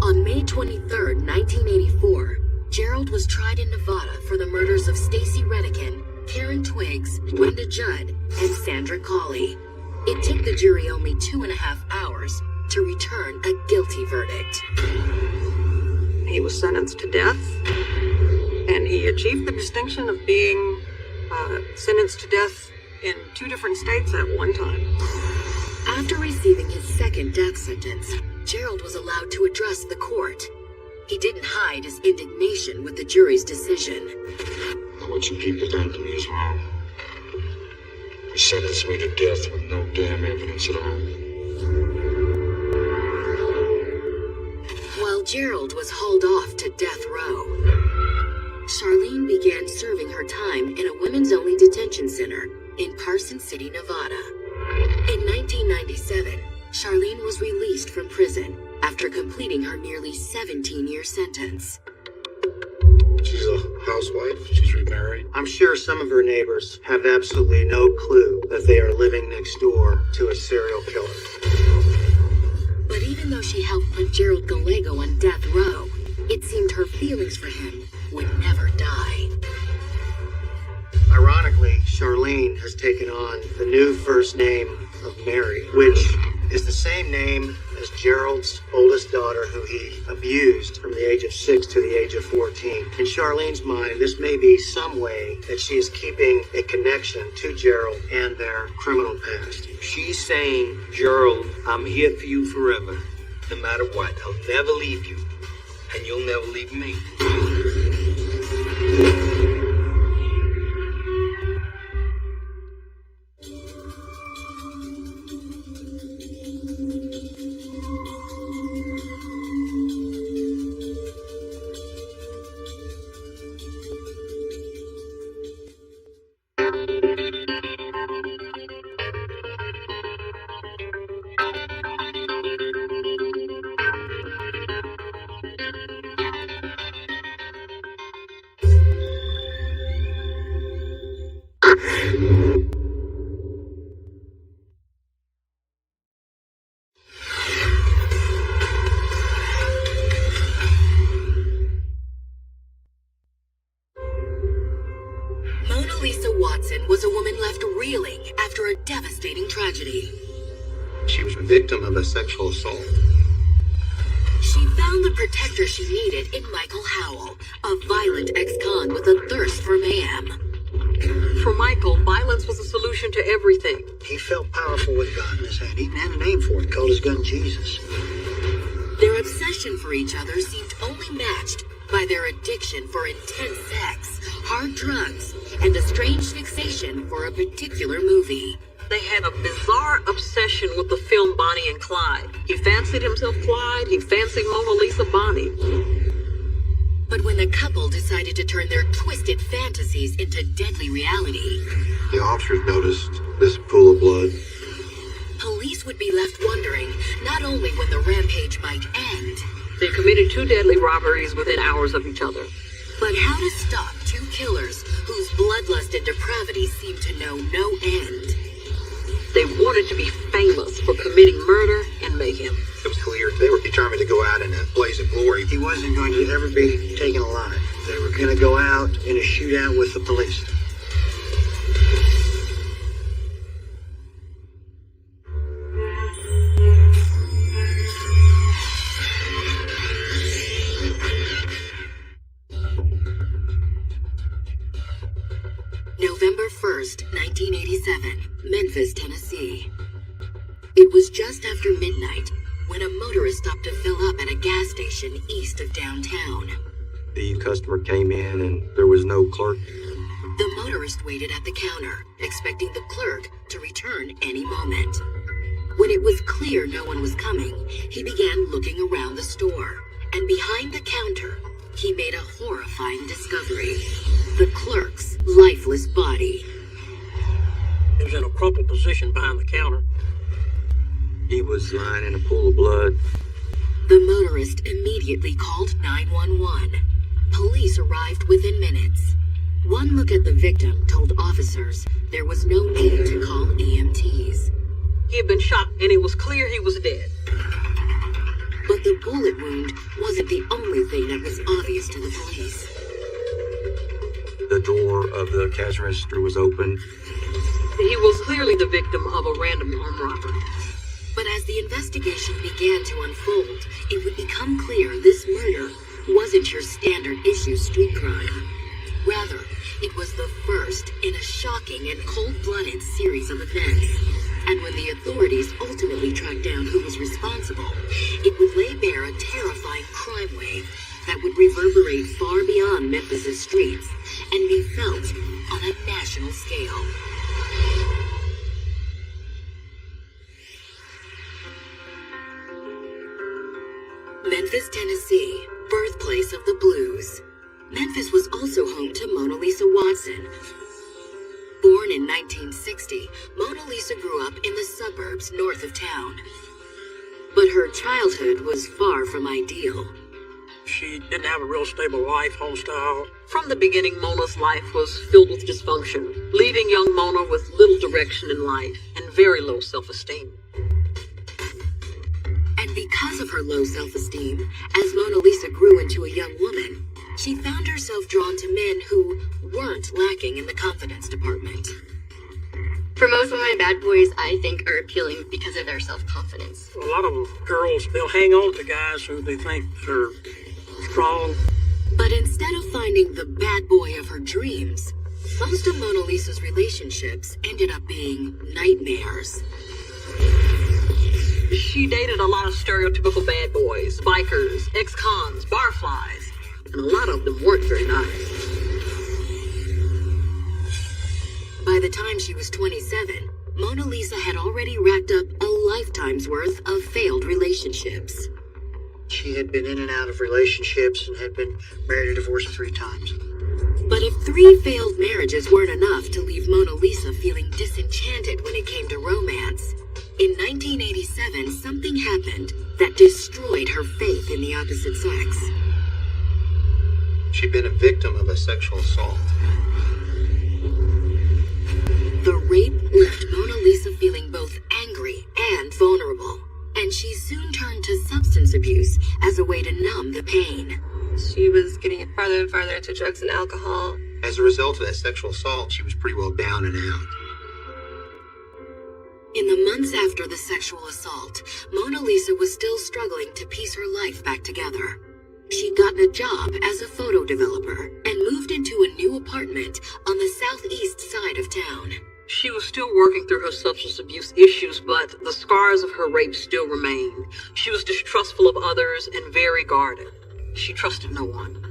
On May 23, 1984, Gerald was tried in Nevada for the murders of Stacy Redican, Karen Twiggs, Linda Judd, and Sandra Colley. It took the jury only 2.5 hours to return a guilty verdict. He was sentenced to death, and he achieved the distinction of being sentenced to death in 2 different states at one time. After receiving his second death sentence, Gerald was allowed to address the court. He didn't hide his indignation with the jury's decision. What you people done to me is wrong. You sentenced me to death with no damn evidence at all. While Gerald was hauled off to death row, Charlene began serving her time in a women's-only detention center in Carson City, Nevada. In 1997, Charlene was released from prison after completing her nearly 17-year sentence. She's a housewife. She's remarried. I'm sure some of her neighbors have absolutely no clue that they are living next door to a serial killer. But even though she helped put Gerald Gallego on death row, it seemed her feelings for him would never die. Ironically, Charlene has taken on the new first name of Mary, which is the same name as Gerald's oldest daughter, who he abused from the age of 6 to the age of 14. In Charlene's mind, this may be some way that she is keeping a connection to Gerald and their criminal past. She's saying, Gerald, I'm here for you forever. No matter what, I'll never leave you. And you'll never leave me. reeling after a devastating tragedy. She was a victim of a sexual assault. She found the protector she needed in Michael Howell, a violent ex-con with a thirst for mayhem. For Michael, violence was a solution to everything. He felt powerful with God in his hand. He even had a name for it, called his gun Jesus. Their obsession for each other seemed only matched by their addiction for intense sex, hard drugs, and a strange fixation for a particular movie. They had a bizarre obsession with the film Bonnie and Clyde. He fancied himself Clyde, he fancied Mona Lisa Bonnie. But when the couple decided to turn their twisted fantasies into deadly reality, The officers noticed this pool of blood. police would be left wondering not only when the rampage might end, They committed 2 deadly robberies within hours of each other. but how to stop 2 killers whose bloodlust and depravity seemed to know no end. They wanted to be famous for committing murder and mayhem. It was clear they were determined to go out in a blaze of glory. He wasn't going to ever be taken alive. They were going to go out in a shootout with the police. November 1st, 1987, Memphis, Tennessee. It was just after midnight when a motorist stopped to fill up at a gas station east of downtown. The customer came in and there was no clerk. The motorist waited at the counter, expecting the clerk to return any moment. When it was clear no one was coming, he began looking around the store, and behind the counter, he made a horrifying discovery. The clerk's lifeless body. He was in a crumpled position behind the counter. He was lying in a pool of blood. The motorist immediately called 911. Police arrived within minutes. One look at the victim told officers there was no need to call EMTs. He had been shot and it was clear he was dead. But the bullet wound wasn't the only thing that was obvious to the police. The door of the cash register was open. He was clearly the victim of a random armed robbery. But as the investigation began to unfold, it would become clear this murder wasn't your standard issue street crime. Rather, it was the first in a shocking and cold-blooded series of events. And when the authorities ultimately tracked down who was responsible, it would lay bare a terrifying crime wave that would reverberate far beyond Memphis's streets and be felt on a national scale. Memphis, Tennessee, birthplace of the blues. Memphis was also home to Mona Lisa Watson. Born in 1960, Mona Lisa grew up in the suburbs north of town. But her childhood was far from ideal. She didn't have a real stable life, home style. From the beginning, Mona's life was filled with dysfunction, leaving young Mona with little direction in life and very low self-esteem. And because of her low self-esteem, as Mona Lisa grew into a young woman, she found herself drawn to men who weren't lacking in the confidence department. For most women, bad boys, I think, are appealing because of their self-confidence. A lot of girls, they'll hang on to guys who they think are strong. But instead of finding the bad boy of her dreams, most of Mona Lisa's relationships ended up being nightmares. She dated a lot of stereotypical bad boys, bikers, ex-cons, barflies, and a lot of them weren't very nice. By the time she was 27, Mona Lisa had already racked up a lifetime's worth of failed relationships. She had been in and out of relationships and had been married or divorced 3 times. But if 3 failed marriages weren't enough to leave Mona Lisa feeling disenchanted when it came to romance, in 1987 something happened that destroyed her faith in the opposite sex. She'd been a victim of a sexual assault. The rape left Mona Lisa feeling both angry and vulnerable, and she soon turned to substance abuse as a way to numb the pain. She was getting farther and farther into drugs and alcohol. As a result of that sexual assault, she was pretty well down and out. In the months after the sexual assault, Mona Lisa was still struggling to piece her life back together. She'd gotten a job as a photo developer and moved into a new apartment on the southeast side of town. She was still working through her substance abuse issues, but the scars of her rape still remained. She was distrustful of others and very guarded. She trusted no one.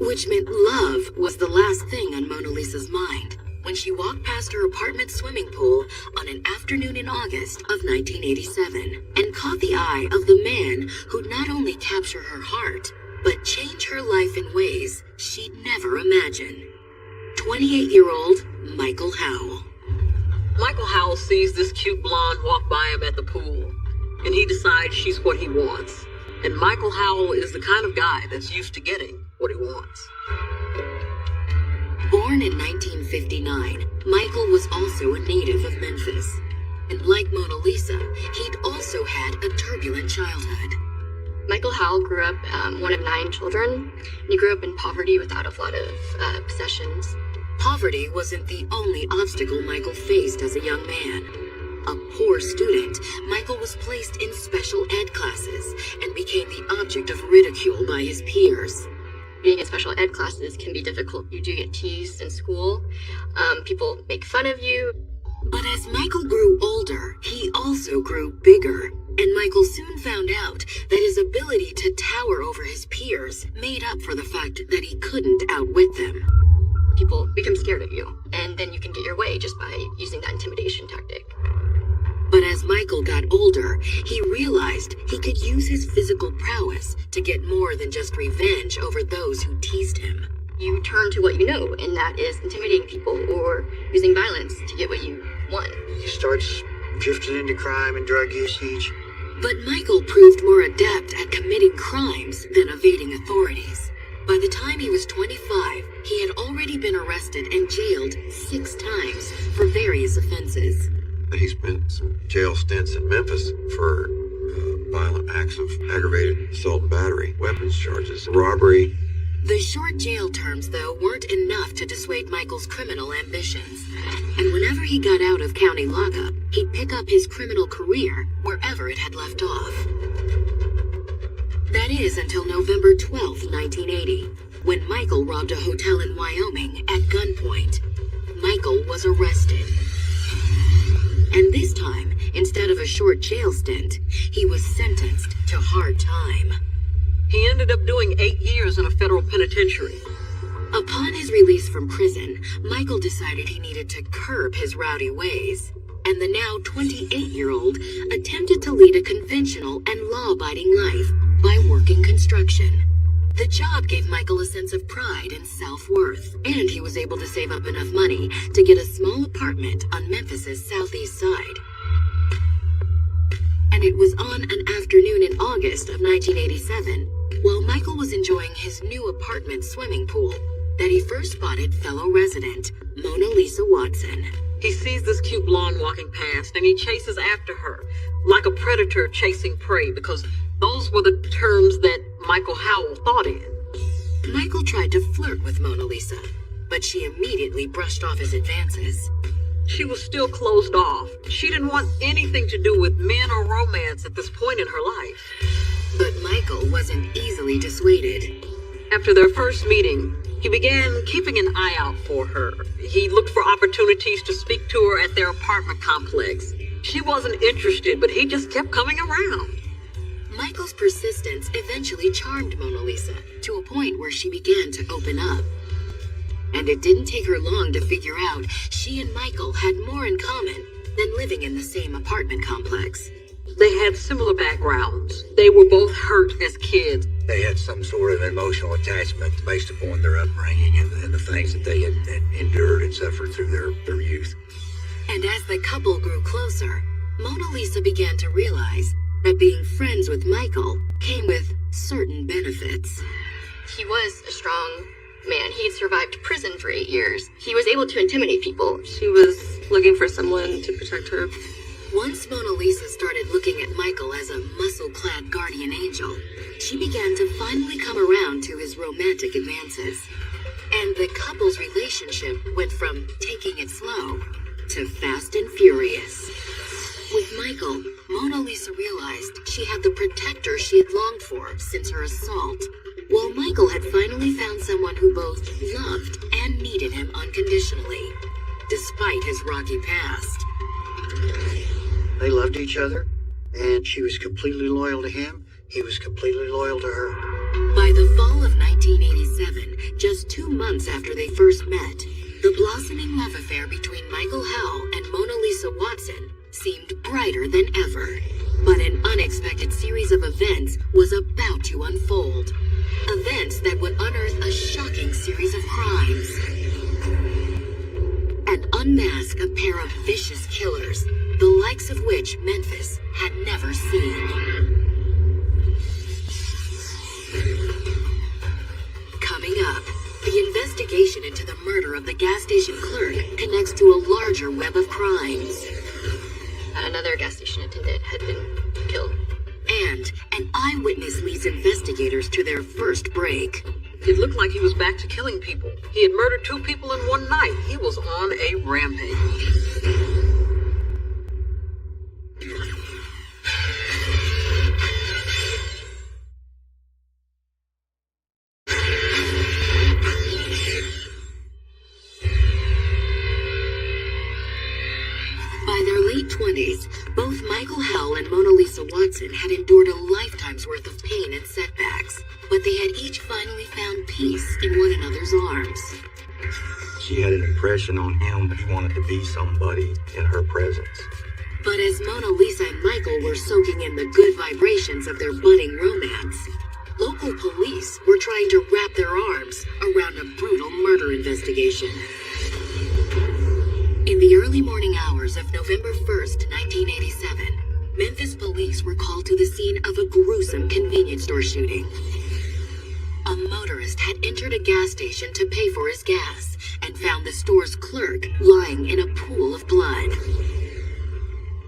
Which meant love was the last thing on Mona Lisa's mind when she walked past her apartment swimming pool on an afternoon in August of 1987 and caught the eye of the man who'd not only capture her heart, but change her life in ways she'd never imagined. 28-year-old Michael Howell. Michael Howell sees this cute blonde walk by him at the pool, and he decides she's what he wants. And Michael Howell is the kind of guy that's used to getting what he wants. Born in 1959, Michael was also a native of Memphis. And like Mona Lisa, he'd also had a turbulent childhood. Michael Howell grew up one of 9 children. He grew up in poverty without a lot of possessions. Poverty wasn't the only obstacle Michael faced as a young man. A poor student, Michael was placed in special ed classes and became the object of ridicule by his peers. Being in special ed classes can be difficult. You do get teased in school. People make fun of you. But as Michael grew older, he also grew bigger. And Michael soon found out that his ability to tower over his peers made up for the fact that he couldn't outwit them. People become scared of you, and then you can get your way just by using that intimidation tactic. But as Michael got older, he realized he could use his physical prowess to get more than just revenge over those who teased him. You turn to what you know, and that is intimidating people or using violence to get what you want. He starts drifting into crime and drug usage. But Michael proved more adept at committing crimes than evading authorities. By the time he was 25, he had already been arrested and jailed 6 times for various offenses. He spent some jail stints in Memphis for violent acts of aggravated assault and battery, weapons charges, robbery. The short jail terms, though, weren't enough to dissuade Michael's criminal ambitions. And whenever he got out of county lockup, he'd pick up his criminal career wherever it had left off. That is until November 12, 1980, when Michael robbed a hotel in Wyoming at gunpoint. Michael was arrested. And this time, instead of a short jail stint, he was sentenced to hard time. He ended up doing 8 years in a federal penitentiary. Upon his release from prison, Michael decided he needed to curb his rowdy ways. And the now 28-year-old attempted to lead a conventional and law-abiding life by working construction. The job gave Michael a sense of pride and self-worth, and he was able to save up enough money to get a small apartment on Memphis's southeast side. And it was on an afternoon in August of 1987, while Michael was enjoying his new apartment swimming pool, that he first spotted fellow resident Mona Lisa Watson. He sees this cute blonde walking past, and he chases after her, like a predator chasing prey, because those were the terms that Michael Howell thought in. Michael tried to flirt with Mona Lisa, but she immediately brushed off his advances. She was still closed off. She didn't want anything to do with men or romance at this point in her life. But Michael wasn't easily dissuaded. After their first meeting, he began keeping an eye out for her. He looked for opportunities to speak to her at their apartment complex. She wasn't interested, but he just kept coming around. Michael's persistence eventually charmed Mona Lisa to a point where she began to open up. And it didn't take her long to figure out she and Michael had more in common than living in the same apartment complex. They had similar backgrounds. They were both hurt as kids. They had some sort of emotional attachment based upon their upbringing and the things that they had endured and suffered through their youth. And as the couple grew closer, Mona Lisa began to realize that being friends with Michael came with certain benefits. He was a strong man. He had survived prison for 8 years. He was able to intimidate people. She was looking for someone to protect her. Once Mona Lisa started looking at Michael as a muscle-clad guardian angel, she began to finally come around to his romantic advances. And the couple's relationship went from taking it slow to fast and furious. With Michael, Mona Lisa realized she had the protector she had longed for since her assault, while Michael had finally found someone who both loved and needed him unconditionally, despite his rocky past. They loved each other, and she was completely loyal to him. He was completely loyal to her. By the fall of 1987, just 2 months after they first met, the blossoming love affair between Michael Howell and Mona Lisa Watson seemed brighter than ever. But an unexpected series of events was about to unfold. Events that would unearth a shocking series of crimes and unmask a pair of vicious killers, the likes of which Memphis had never seen. Coming up, the investigation into the murder of the gas station clerk connects to a larger web of crimes. Another gas station attendant had been killed. And an eyewitness leads investigators to their first break. It looked like he was back to killing people. He had murdered 2 people in one night. He was on a rampage. By their late 20s, both Michael Howell and Mona Lisa Watson had endured a lifetime's worth of pain and setbacks, but they had each finally found peace in one another's arms. She had an impression on him that he wanted to be somebody in her presence. But as Mona Lisa and Michael were soaking in the good vibrations of their budding romance, local police were trying to wrap their arms around a brutal murder investigation. In the early morning hours of November 1st, 1987, Memphis police were called to the scene of a gruesome convenience store shooting. A motorist had entered a gas station to pay for his gas and found the store's clerk lying in a pool of blood.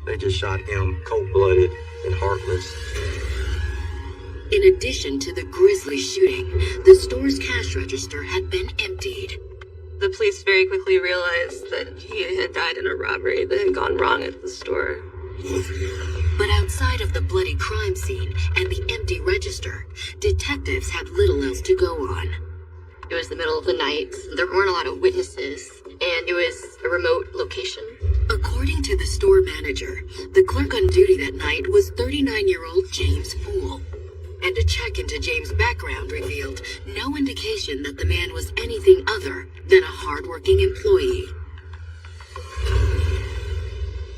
They just shot him cold-blooded and heartless. In addition to the grisly shooting, the store's cash register had been emptied. The police very quickly realized that he had died in a robbery that had gone wrong at the store. But outside of the bloody crime scene and the empty register, detectives had little else to go on. It was the middle of the night, there weren't a lot of witnesses, and it was a remote location. According to the store manager, the clerk on duty that night was 39-year-old James Poole. And a check into James' background revealed no indication that the man was anything other than a hard-working employee.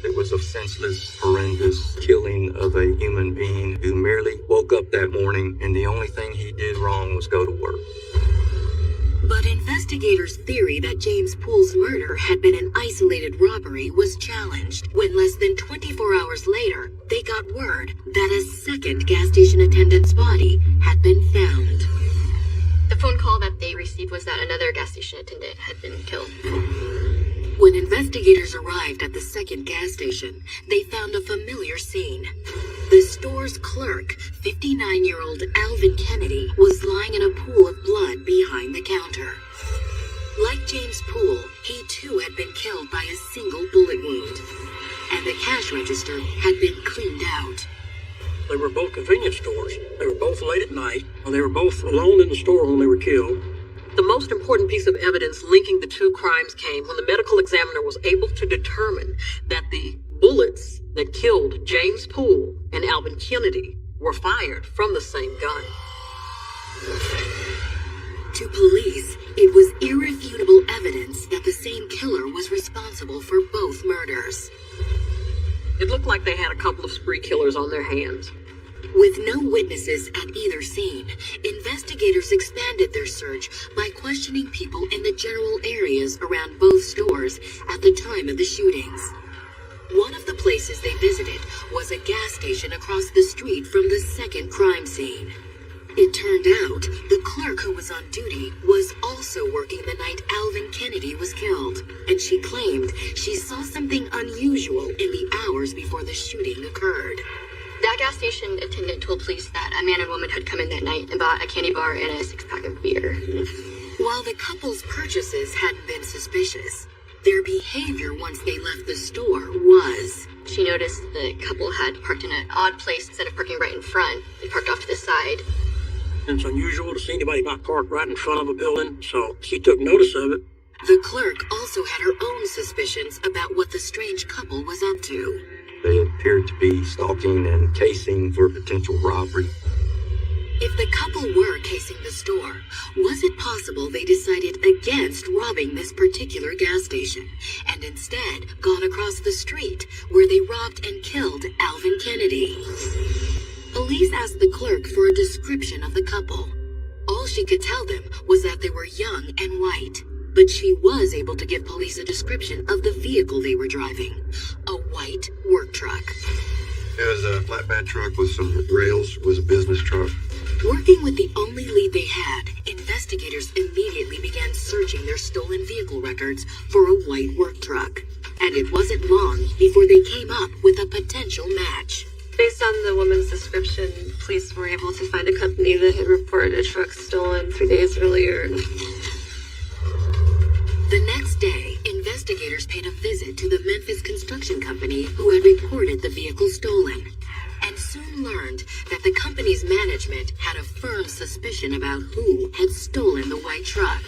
It was a senseless, horrendous killing of a human being who merely woke up that morning and the only thing he did wrong was go to work. But investigators' theory that James Poole's murder had been an isolated robbery was challenged when less than 24 hours later, they got word that a second gas station attendant's body had been found. The phone call that they received was that another gas station attendant had been killed. When investigators arrived at the second gas station, they found a familiar scene. The store's clerk, 59-year-old Alvin Kennedy, was lying in a pool of blood behind the counter. Like James Poole, he too had been killed by a single bullet wound, and the cash register had been cleaned out. They were both convenience stores. They were both late at night, and they were both alone in the store when they were killed. The most important piece of evidence linking the 2 crimes came when the medical examiner was able to determine that the bullets that killed James Poole and Alvin Kennedy were fired from the same gun. To police, it was irrefutable evidence that the same killer was responsible for both murders. It looked like they had a couple of spree killers on their hands. With no witnesses at either scene, investigators expanded their search by questioning people in the general areas around both stores at the time of the shootings. One of the places they visited was a gas station across the street from the second crime scene. It turned out the clerk who was on duty was also working the night Alvin Kennedy was killed, and she claimed she saw something unusual in the hours before the shooting occurred. That gas station attendant told police that a man and woman had come in that night and bought a candy bar and a 6-pack of beer. While the couple's purchases hadn't been suspicious, their behavior once they left the store was... She noticed the couple had parked in an odd place instead of parking right in front. They parked off to the side. It's unusual to see anybody not parked right in front of a building, so she took notice of it. The clerk also had her own suspicions about what the strange couple was up to. They appeared to be stalking and casing for potential robbery. If the couple were casing the store, was it possible they decided against robbing this particular gas station and instead gone across the street where they robbed and killed Alvin Kennedy? Police asked the clerk for a description of the couple. All she could tell them was that they were young and white, but she was able to give police a description of the vehicle they were driving, a white work truck. It was a flatbed truck with some rails. It was a business truck. Working with the only lead they had, investigators immediately began searching their stolen vehicle records for a white work truck. And it wasn't long before they came up with a potential match. Based on the woman's description, police were able to find a company that had reported a truck stolen 3 days earlier. The next day, investigators paid a visit to the Memphis construction company who had reported the vehicle stolen, and soon learned that the company's management had a firm suspicion about who had stolen the white truck.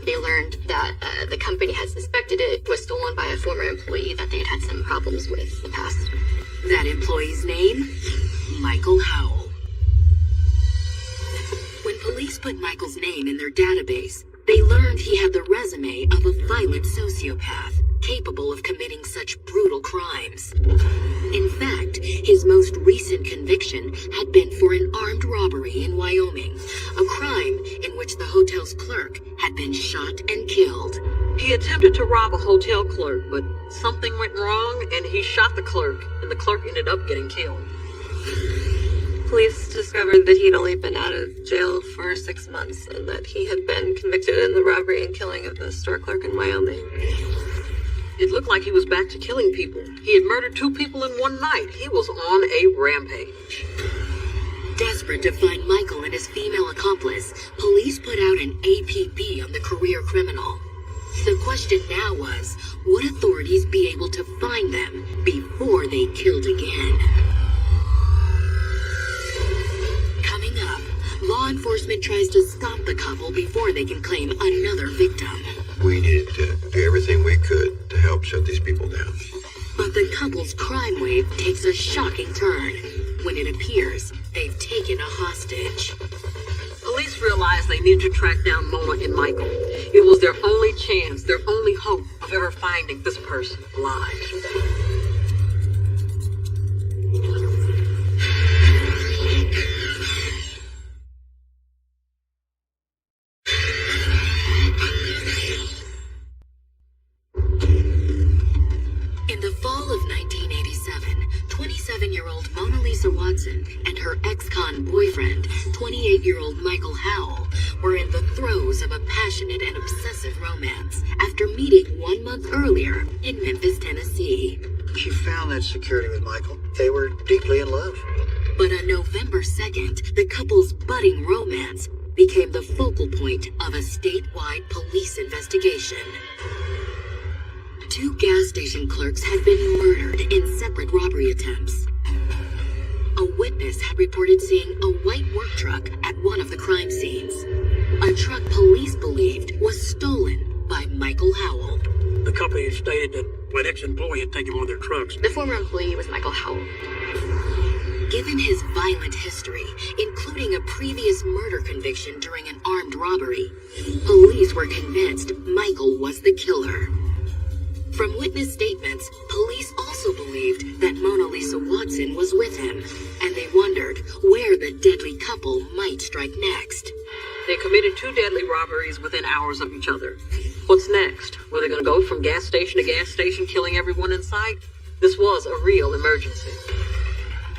They learned that the company had suspected it was stolen by a former employee that they had had some problems with in the past. That employee's name? Michael Howell. When police put Michael's name in their database, they learned he had the resume of a violent sociopath, capable of committing such brutal crimes. In fact, his most recent conviction had been for an armed robbery in Wyoming, a crime in which the hotel's clerk had been shot and killed. He attempted to rob a hotel clerk, but something went wrong and he shot the clerk, and the clerk ended up getting killed. Police discovered that he'd only been out of jail for 6 months and that he had been convicted in the robbery and killing of the store clerk in Wyoming. It looked like he was back to killing people. He had murdered 2 people in one night. He was on a rampage. Desperate to find Michael and his female accomplice, police put out an APB on the career criminal. The question now was, would authorities be able to find them before they killed again? Coming up, law enforcement tries to stop the couple before they can claim another victim. We needed to do everything we could to help shut these people down. But the couple's crime wave takes a shocking turn when it appears they've taken a hostage. Police realized they needed to track down Mona and Michael. It was their only chance, their only hope of ever finding this person alive. In the fall of 1987, 27-year-old Mona Lisa Watson and her ex-con boyfriend, 28-year-old Michael Howell, were in the throes of a passionate and obsessive romance after meeting 1 month earlier in Memphis, Tennessee. She found that security with Michael. They were deeply in love. But on November 2nd, the couple's budding romance became the focal point of a statewide police investigation. 2 gas station clerks had been murdered in separate robbery attempts. A witness had reported seeing a white work truck at one of the crime scenes. A truck police believed was stolen by Michael Howell. The company stated that an ex-employee had taken one of their trucks. The former employee was Michael Howell. Given his violent history, including a previous murder conviction during an armed robbery, police were convinced Michael was the killer. From witness statements, police also believed that Mona Lisa Watson was with him, and they wondered where the deadly couple might strike next. They committed 2 deadly robberies within hours of each other. What's next? Were they going to go from gas station to gas station, killing everyone in sight? This was a real emergency.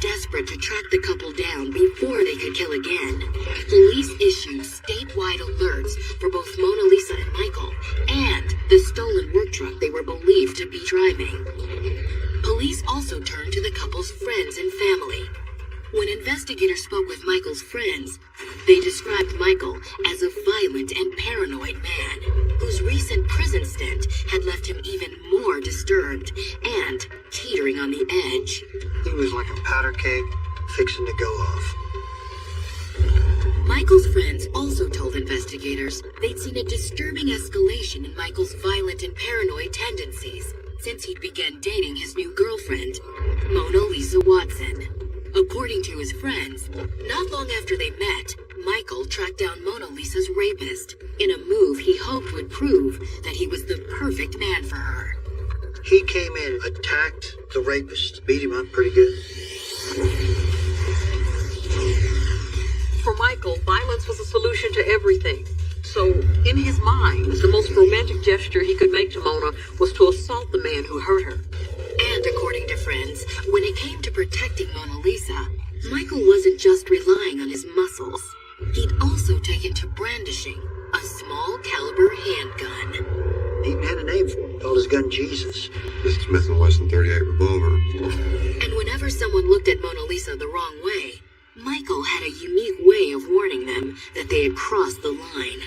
Desperate to track the couple down before they could kill again, police issued statewide alerts for both Mona Lisa and Michael and the stolen work truck they were believed to be driving. Police also turned to the couple's friends and family. When investigators spoke with Michael's friends, They described Michael as a violent and paranoid man, whose recent prison stint had left him even more disturbed and teetering on the edge. He was like a powder keg fixing to go off. Michael's friends also told investigators they'd seen a disturbing escalation in Michael's violent and paranoid tendencies since he'd begun dating his new girlfriend, Mona Lisa Watson. According to his friends, not long after they met, Michael tracked down Mona Lisa's rapist in a move he hoped would prove that he was the perfect man for her. He came in, attacked the rapist, beat him up pretty good. For Michael, violence was a solution to everything. So, in his mind, the most romantic gesture he could make to Mona was to assault the man who hurt her. And according to friends, when it came to protecting Mona Lisa, Michael wasn't just relying on his muscles. He'd also taken to brandishing a small caliber handgun. He even had a name for it, called his gun Jesus. This is Smith & Wesson 38 revolver. And whenever someone looked at Mona Lisa the wrong way, Michael had a unique way of warning them that they had crossed the line.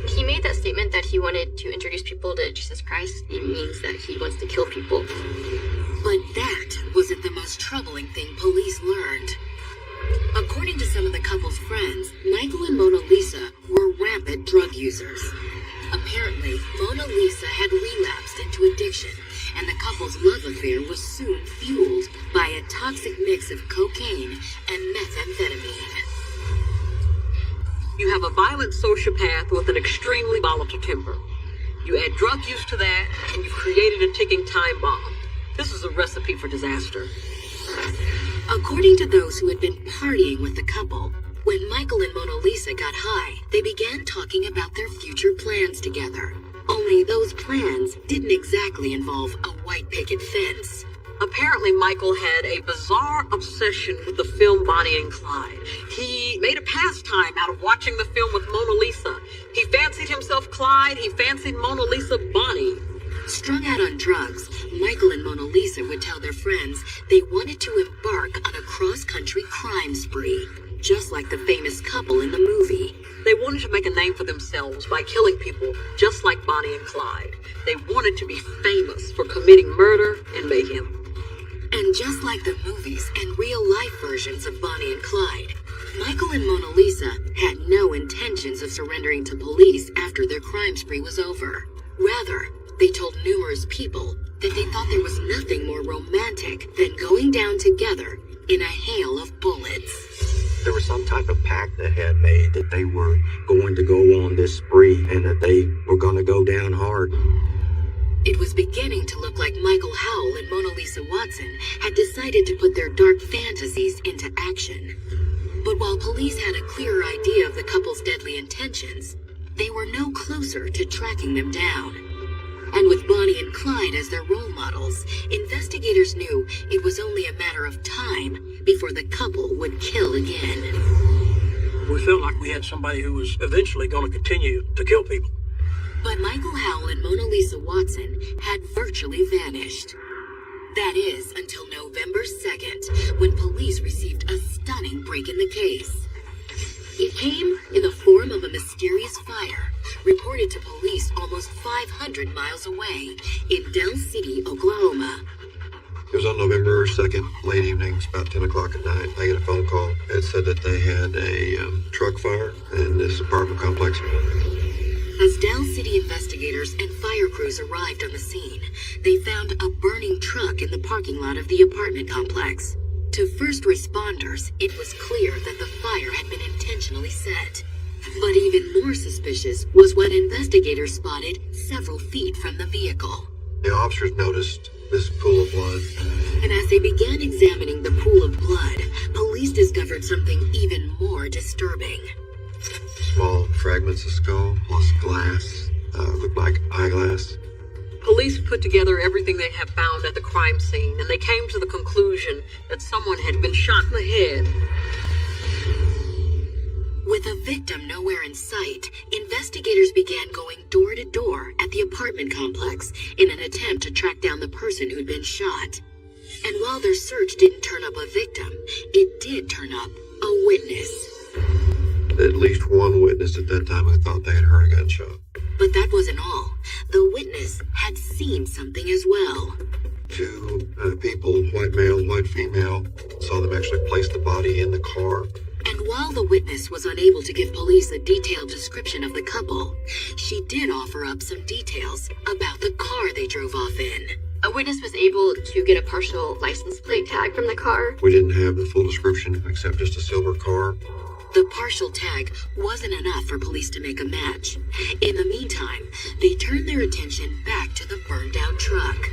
He made that statement that he wanted to introduce people to Jesus Christ. It means that he wants to kill people. But that wasn't the most troubling thing police learned. According to some of the couple's friends, Michael and Mona Lisa were rampant drug users. Apparently, Mona Lisa had relapsed into addiction, and the couple's love affair was soon fueled by a toxic mix of cocaine and methamphetamine. You have a violent sociopath with an extremely volatile temper. You add drug use to that, and you've created a ticking time bomb. This is a recipe for disaster. According to those who had been partying with the couple, when Michael and Mona Lisa got high, they began talking about their future plans together. Only those plans didn't exactly involve a white picket fence. Apparently, Michael had a bizarre obsession with the film Bonnie and Clyde. He made a pastime out of watching the film with Mona Lisa. He fancied himself Clyde, he fancied Mona Lisa Bonnie. Strung out on drugs, Michael and Mona Lisa would tell their friends they wanted to embark on a cross-country crime spree, just like the famous couple in the movie. They wanted to make a name for themselves by killing people, just like Bonnie and Clyde. They wanted to be famous for committing murder and mayhem. And just like the movies and real-life versions of Bonnie and Clyde, Michael and Mona Lisa had no intentions of surrendering to police after their crime spree was over. Rather, they told numerous people that they thought there was nothing more romantic than going down together in a hail of bullets. There was some type of pact they had made that they were going to go on this spree and that they were going to go down hard. It was beginning to look like Michael Howell and Mona Lisa Watson had decided to put their dark fantasies into action. But while police had a clearer idea of the couple's deadly intentions, they were no closer to tracking them down. And with Bonnie and Clyde as their role models, investigators knew it was only a matter of time before the couple would kill again. We felt like we had somebody who was eventually going to continue to kill people. But Michael Howell and Mona Lisa Watson had virtually vanished. That is, until November 2nd, when police received a stunning break in the case. It came in the form of a mysterious fire, reported to police almost 500 miles away in Del City, Oklahoma. It was on November 2nd, late evenings, about 10 o'clock at night. I get a phone call. It said that they had a truck fire in this apartment complex. As Del City investigators and fire crews arrived on the scene, they found a burning truck in the parking lot of the apartment complex. To first responders, it was clear that the fire had been intentionally set. But even more suspicious was what investigators spotted several feet from the vehicle. The officers noticed this pool of blood. And as they began examining the pool of blood, police discovered something even more disturbing. Small fragments of skull plus glass, looked like eyeglass. Police put together everything they had found at the crime scene, and they came to the conclusion that someone had been shot in the head. With a victim nowhere in sight, investigators began going door to door at the apartment complex in an attempt to track down the person who'd been shot. And while their search didn't turn up a victim, it did turn up a witness. at least one witness at that time who thought they had heard a gunshot. But that wasn't all. The witness had seen something as well. Two people, white male, white female, saw them actually place the body in the car. And while the witness was unable to give police a detailed description of the couple, she did offer up some details about the car they drove off in. A witness was able to get a partial license plate tag from the car. We didn't have the full description except just a silver car. The partial tag wasn't enough for police to make a match. In the meantime, they turned their attention back to the burned-down truck.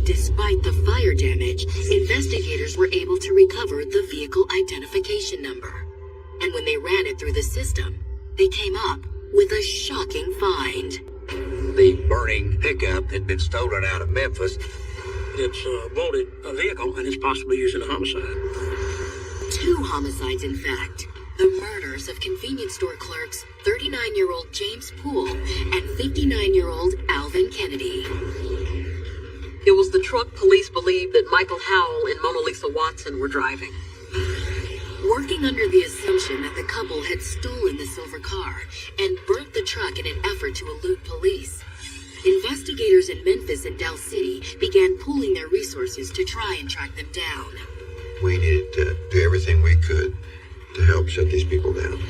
Despite the fire damage, investigators were able to recover the vehicle identification number. And when they ran it through the system, they came up with a shocking find. The burning pickup had been stolen out of Memphis. It's wanted a vehicle and it's possibly used in a homicide. 2 homicides, in fact. The murders of convenience store clerks 39-year-old James Poole and 59-year-old Alvin Kennedy. It was the truck police believed that Michael Howell and Mona Lisa Watson were driving. Working under the assumption that the couple had stolen the silver car and burnt the truck in an effort to elude police, investigators in Memphis and Del City began pooling their resources to try and track them down. We needed to do everything we could to help shut these people down.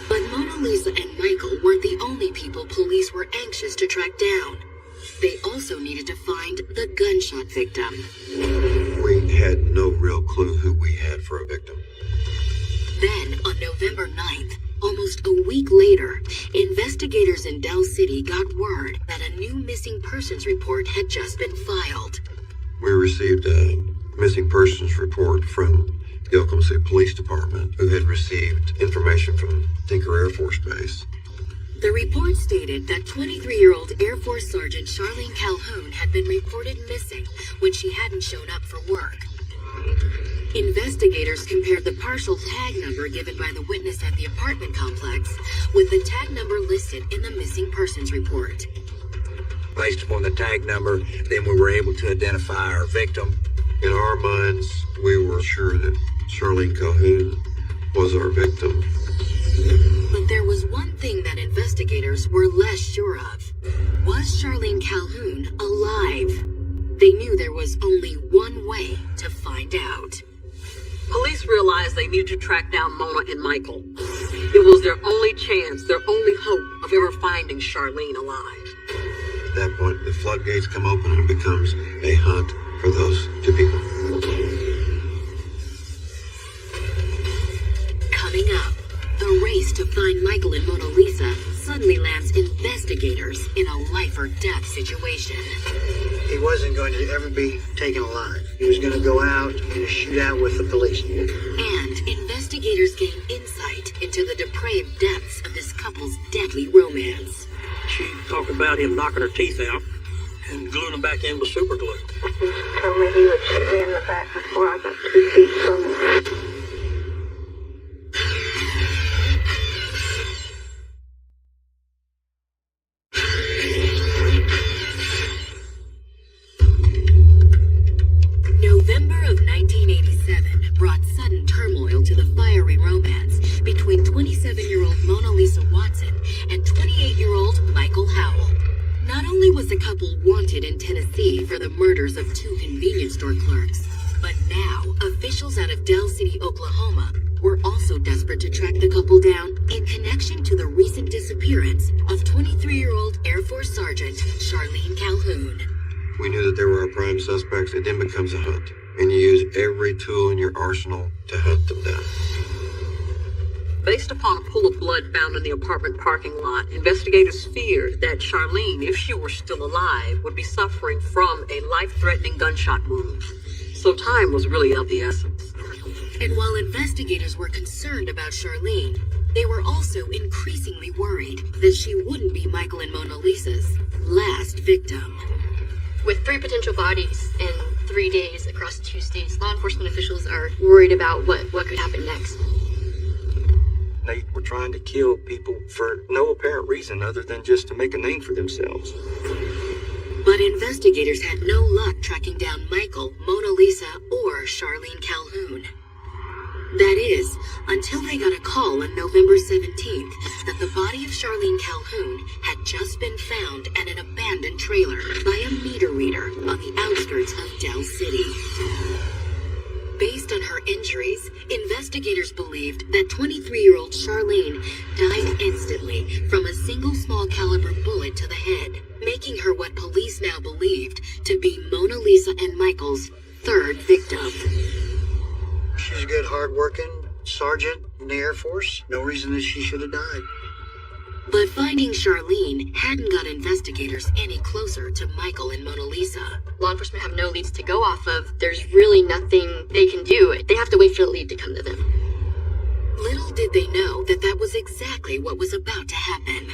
But Mona Lisa and Michael weren't the only people police were anxious to track down. They also needed to find the gunshot victim. We had no real clue who we had for a victim. Then, on November 9th, almost a week later, investigators in Del City got word that a new missing persons report had just been filed. We received a missing persons report from the Oklahoma City Police Department, who had received information from Tinker Air Force Base. The report stated that 23-year-old Air Force Sergeant Charlene Calhoun had been reported missing when she hadn't shown up for work. Investigators compared the partial tag number given by the witness at the apartment complex with the tag number listed in the missing persons report. Based upon the tag number, then we were able to identify our victim. In our minds, we were sure that Charlene Calhoun was our victim. But there was one thing that investigators were less sure of. Was Charlene Calhoun alive? They knew there was only one way to find out. Police realized they needed to track down Mona and Michael. It was their only chance, their only hope of ever finding Charlene alive. At that point, the floodgates come open and it becomes a hunt for those two people. Coming up, the race to find Michael and Mona Lisa suddenly lands investigators in a life or death situation. He wasn't going to ever be taken alive. He was going to go out in a shootout with the police. And investigators gain insight into the depraved depths of this couple's deadly romance. She talked about him knocking her teeth out and gluing them back in with super glue. He told me he would shoot me in the back before I got 2 feet from him. November of 1987 brought sudden turmoil to the fiery romance between 27-year-old Mona Lisa Watson and 28-year-old Michael Howell. Not only was the couple wanted in Tennessee for the murders of 2 convenience store clerks, but now officials out of Del City, Oklahoma, were also desperate to track the couple down in connection to the recent disappearance of 23-year-old Air Force Sergeant Charlene Calhoun. We knew that they were our prime suspects. It then becomes a hunt, and you use every tool in your arsenal to hunt them down. Based upon a pool of blood found in the apartment parking lot, investigators feared that Charlene, if she were still alive, would be suffering from a life-threatening gunshot wound. So time was really of the essence. And while investigators were concerned about Charlene, they were also increasingly worried that she wouldn't be Michael and Mona Lisa's last victim. With 3 potential bodies in 3 days across 2 states, law enforcement officials are worried about what could happen next. They were trying to kill people for no apparent reason other than just to make a name for themselves. But investigators had no luck tracking down Michael, Mona Lisa, or Charlene Calhoun. That is, until they got a call on November 17th that the body of Charlene Calhoun had just been found at an abandoned trailer by a meter reader on the outskirts of Del City. Based on her injuries, investigators believed that 23-year-old Charlene died instantly from a single small caliber bullet to the head, making her what police now believed to be Mona Lisa and Michael's third victim. She's a good, hard-working sergeant in the Air Force. No reason that she should have died. But finding Charlene hadn't got investigators any closer to Michael and Mona Lisa. Law enforcement have no leads to go off of. There's really nothing they can do. They have to wait for the lead to come to them. Little did they know that that was exactly what was about to happen.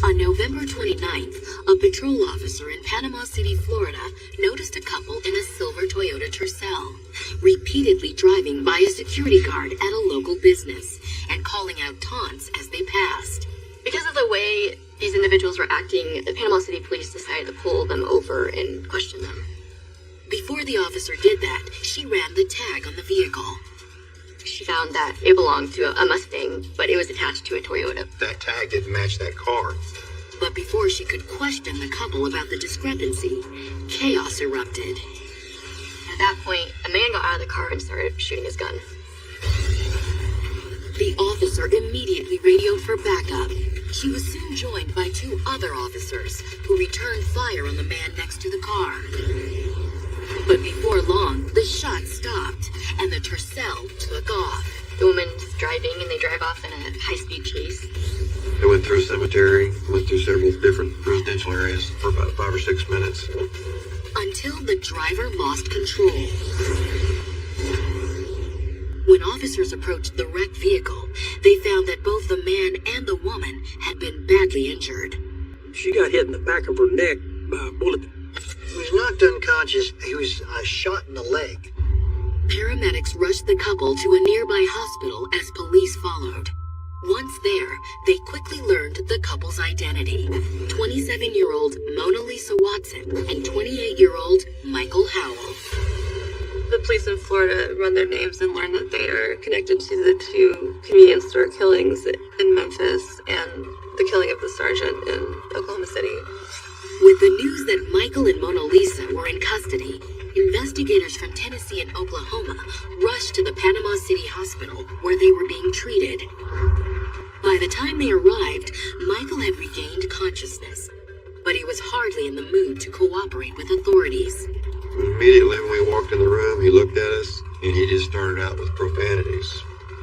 On November 29th, a patrol officer in Panama City, Florida, noticed a couple in a silver Toyota Tercel, repeatedly driving by a security guard at a local business and calling out taunts as they passed. Because of the way these individuals were acting, the Panama City police decided to pull them over and question them. Before the officer did that, she ran the tag on the vehicle. She found that it belonged to a Mustang, but it was attached to a Toyota. That tag didn't match that car. But before she could question the couple about the discrepancy, chaos erupted. At that point, a man got out of the car and started shooting his gun. The officer immediately radioed for backup. She was soon joined by two other officers who returned fire on the man next to the car. But before long, the shots stopped and the Tercel took off. The woman's driving and they drive off in a high-speed chase. They went through a cemetery, went through several different residential areas for about 5 or 6 minutes. Until the driver lost control. When officers approached the wrecked vehicle, they found that both the man and the woman had been badly injured. She got hit in the back of her neck by a bullet. He was knocked unconscious. He was shot in the leg. Paramedics rushed the couple to a nearby hospital as police followed. Once there, they quickly learned the couple's identity. 27-year-old Mona Lisa Watson and 28-year-old Michael Howell. The police in Florida run their names and learn that they are connected to the two convenience store killings in Memphis and the killing of the sergeant in Oklahoma City. With the news that Michael and Mona Lisa were in custody, investigators from Tennessee and Oklahoma rushed to the Panama City Hospital where they were being treated. By the time they arrived, Michael had regained consciousness, but he was hardly in the mood to cooperate with authorities. Immediately when we walked in the room, he looked at us and he just started out with profanities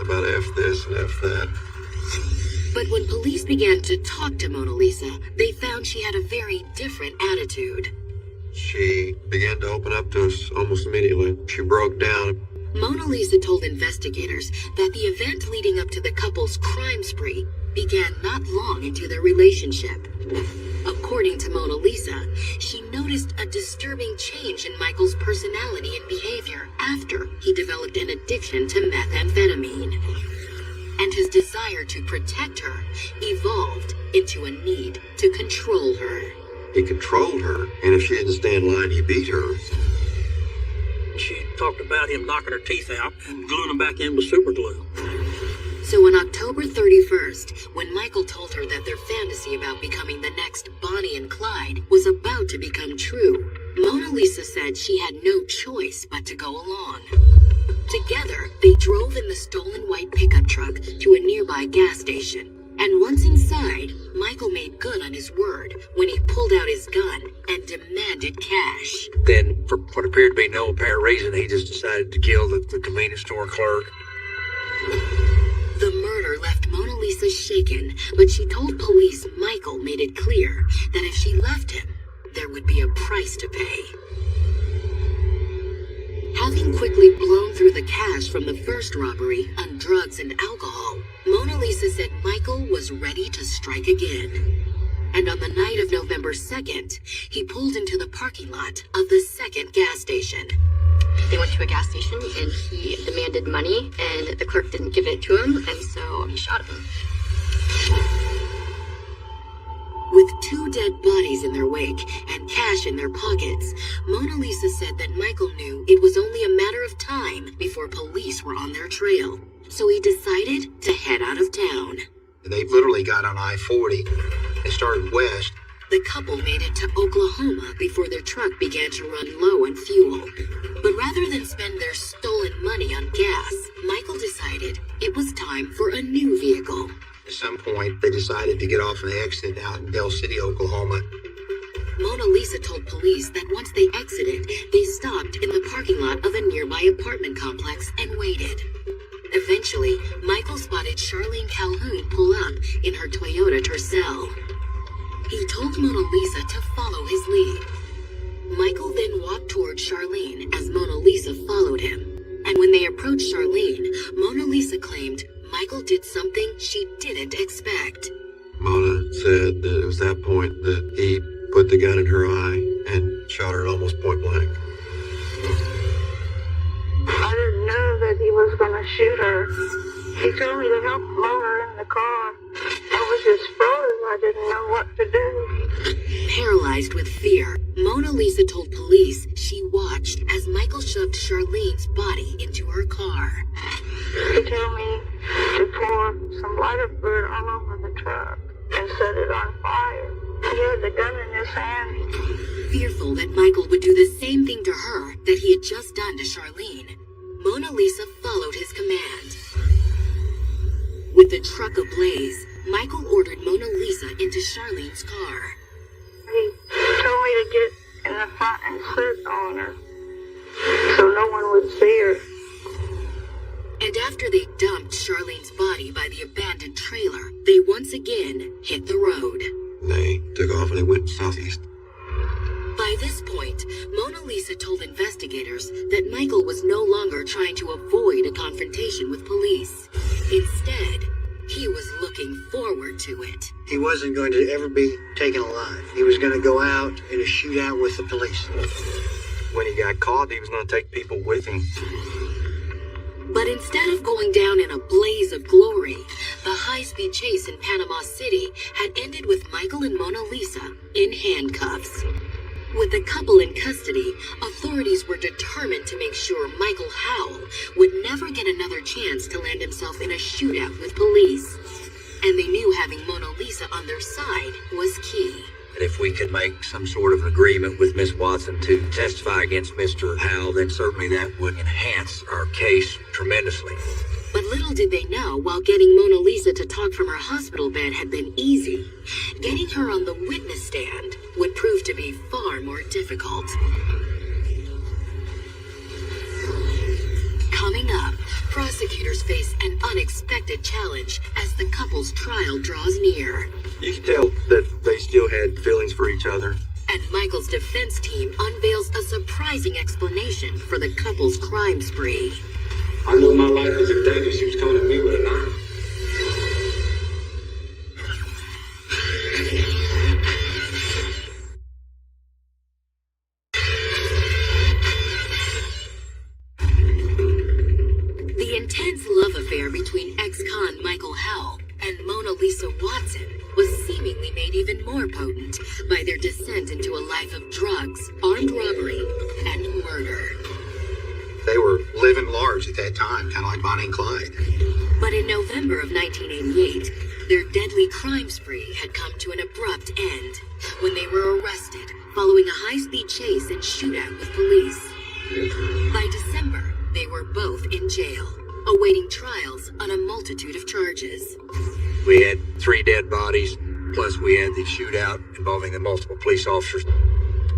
about F this and F that. But when police began to talk to Mona Lisa, they found she had a very different attitude. She began to open up to us almost immediately. She broke down. Mona Lisa told investigators that the event leading up to the couple's crime spree began not long into their relationship. According to Mona Lisa, she noticed a disturbing change in Michael's personality and behavior after he developed an addiction to methamphetamine. And his desire to protect her evolved into a need to control her. He controlled her, and if she didn't stay in line, he beat her. She talked about him knocking her teeth out and gluing them back in with super glue. So on October 31st, when Michael told her that their fantasy about becoming the next Bonnie and Clyde was about to become true, Mona Lisa said she had no choice but to go along. Together, they drove in the stolen white pickup truck to a nearby gas station. And once inside, Michael made good on his word when he pulled out his gun and demanded cash. Then, for what appeared to be no apparent reason, he just decided to kill the convenience store clerk. The murder left Mona Lisa shaken, but she told police Michael made it clear that if she left him, there would be a price to pay. Having quickly blown through the cash from the first robbery on drugs and alcohol, Mona Lisa said Michael was ready to strike again. And on the night of November 2nd, he pulled into the parking lot of the second gas station. They went to a gas station and he demanded money and the clerk didn't give it to him, and so he shot him. With 2 dead bodies in their wake and cash in their pockets, Mona Lisa said that Michael knew it was only a matter of time before police were on their trail. So he decided to head out of town. They literally got on I-40 and started west. The couple made it to Oklahoma before their truck began to run low on fuel. But rather than spend their stolen money on gas, Michael decided it was time for a new vehicle. At some point, they decided to get off an exit out in Del City, Oklahoma. Mona Lisa told police that once they exited, they stopped in the parking lot of a nearby apartment complex and waited. Eventually, Michael spotted Charlene Calhoun pull up in her Toyota Tercel. He told Mona Lisa to follow his lead. Michael then walked toward Charlene as Mona Lisa followed him. And when they approached Charlene, Mona Lisa claimed Michael did something she didn't expect. Mona said that it was that point that he put the gun in her eye and shot her almost point blank. I didn't know that he was going to shoot her. He told me to help lower her in the car. I was just frozen. I didn't know what to do. Paralyzed with fear, Mona Lisa told police she watched as Michael shoved Charlene's body into her car. He told me to pour some lighter fluid all over the truck and set it on fire. He had the gun in his hand. Fearful that Michael would do the same thing to her that he had just done to Charlene, Mona Lisa followed his command. With the truck ablaze, Michael ordered Mona Lisa into Charlene's car. He told me to get in the front and sit on her so no one would see her. And after they dumped Charlene's body by the abandoned trailer, they once again hit the road. They took off and they went southeast. By this point, Mona Lisa told investigators that Michael was no longer trying to avoid a confrontation with police. Instead, he was looking forward to it. He wasn't going to ever be taken alive. He was going to go out in a shootout with the police. When he got caught, he was going to take people with him. But instead of going down in a blaze of glory, the high-speed chase in Panama City had ended with Michael and Mona Lisa in handcuffs. With the couple in custody, authorities were determined to make sure Michael Howell would never get another chance to land himself in a shootout with police. And they knew having Mona Lisa on their side was key. And if we could make some sort of an agreement with Miss Watson to testify against Mr. Howell, then certainly that would enhance our case tremendously. But little did they know, while getting Mona Lisa to talk from her hospital bed had been easy, getting her on the witness stand would prove to be far more difficult. Coming up, prosecutors face an unexpected challenge as the couple's trial draws near. You could tell that they still had feelings for each other. And Michael's defense team unveils a surprising explanation for the couple's crime spree. I knew my life was in danger. She was coming at me with a knife. The intense love affair between ex-con Michael Howell and Mona Lisa Watson was seemingly made even more potent by their descent into a life of drugs, armed robbery, and murder. They were living large at that time, kind of like Bonnie and Clyde. But in November of 1988, their deadly crime spree had come to an abrupt end when they were arrested following a high-speed chase and shootout with police. By December, they were both in jail, awaiting trials on a multitude of charges. We had 3 dead bodies, plus we had the shootout involving the multiple police officers.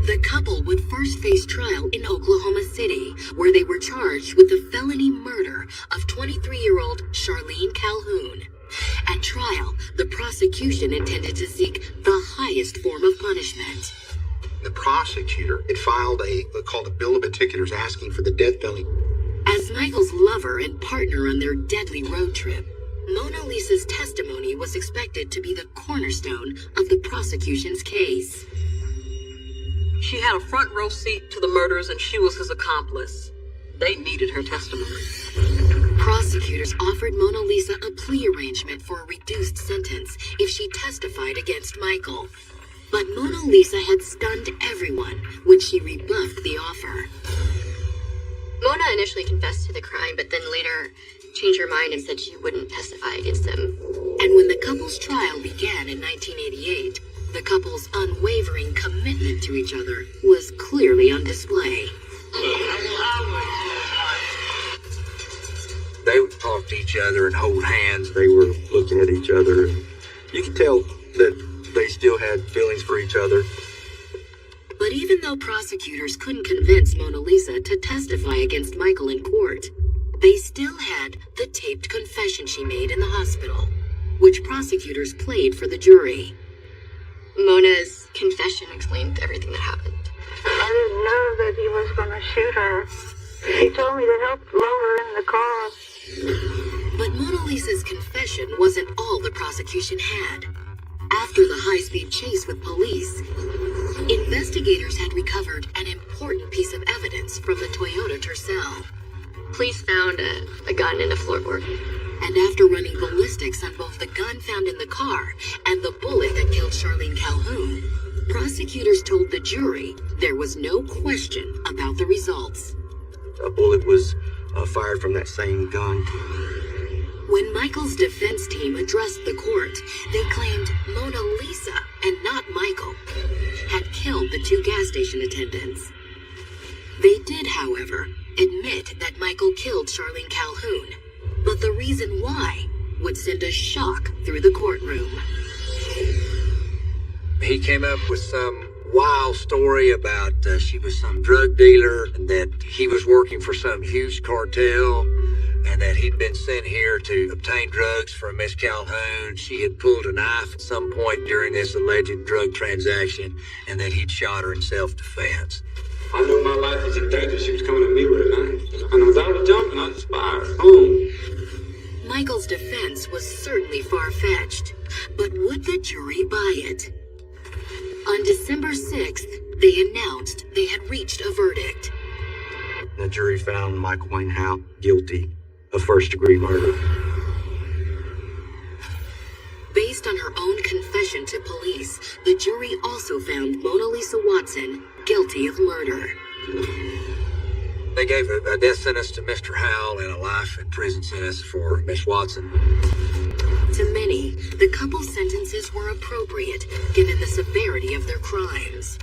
The couple would first face trial in Oklahoma City, where they were charged with the felony murder of 23-year-old Charlene Calhoun. At trial, the prosecution intended to seek the highest form of punishment. The prosecutor had filed called a bill of particulars asking for the death penalty. As Michael's lover and partner on their deadly road trip, Mona Lisa's testimony was expected to be the cornerstone of the prosecution's case. She had a front row seat to the murders and she was his accomplice. They needed her testimony. prosecutors offered Mona Lisa a plea arrangement for a reduced sentence if she testified against Michael. But Mona Lisa had stunned everyone when she rebuffed the offer. Mona initially confessed to the crime, but then later changed her mind and said she wouldn't testify against him. And when the couple's trial began in 1988, the couple's unwavering commitment to each other was clearly on display. They would talk to each other and hold hands. They were looking at each other. You could tell that they still had feelings for each other. But even though prosecutors couldn't convince Mona Lisa to testify against Michael in court, they still had the taped confession she made in the hospital, which prosecutors played for the jury. Mona's confession explained everything that happened. I didn't know that he was going to shoot her. He told me to help lower her in the car. But Mona Lisa's confession wasn't all the prosecution had. After the high-speed chase with police, investigators had recovered an important piece of evidence from the Toyota Tercel. Police found a gun in the floorboard. And after running ballistics on both the gun found in the car and the bullet that killed Charlene Calhoun, prosecutors told the jury there was no question about the results. A bullet was fired from that same gun. When Michael's defense team addressed the court, they claimed Mona Lisa, and not Michael, had killed the two gas station attendants. They did, however, admit that Michael killed Charlene Calhoun, but the reason why would send a shock through the courtroom. He came up with some wild story about she was some drug dealer and that he was working for some huge cartel and that he'd been sent here to obtain drugs from Miss Calhoun. She had pulled a knife at some point during this alleged drug transaction and that he'd shot her in self-defense. I knew my life was in danger. She was coming at me with a knife. And as I was jumping, I just fired. Boom. Michael's defense was certainly far-fetched, but would the jury buy it? On December 6th, they announced they had reached a verdict. The jury found Michael Wayne Howe guilty of first-degree murder. Based on her own confession to police, the jury also found Mona Lisa Watson guilty of murder. They gave a death sentence to Mr. Howell and a life in prison sentence for Miss Watson. To many, the couple's sentences were appropriate, given the severity of their crimes.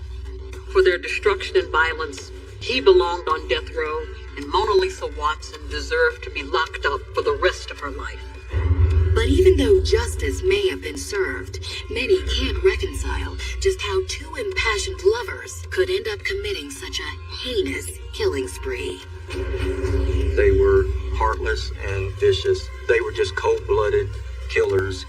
For their destruction and violence, he belonged on death row, and Mona Lisa Watson deserved to be locked up for the rest of her life. But even though justice may have been served, many can't reconcile just how two impassioned lovers could end up committing such a heinous killing spree. They were heartless and vicious. They were just cold-blooded killers.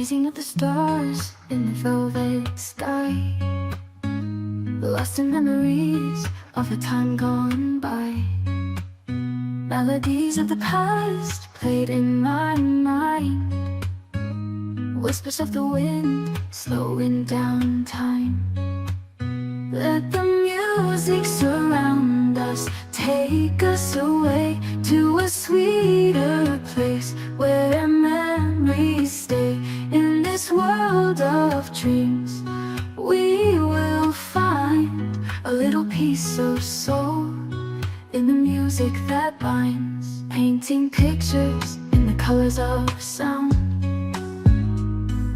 gazing at the stars in the velvet sky, lost in memories of a time gone by. Melodies of the past played in my mind, whispers of the wind slowing down time. Let the music surround us, take us away to a sweeter place where memories stay. In this world of dreams, we will find a little piece of soul in the music that binds, painting pictures in the colors of sound.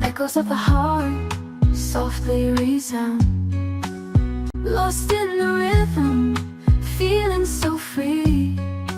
Echoes of the heart softly resound, lost in the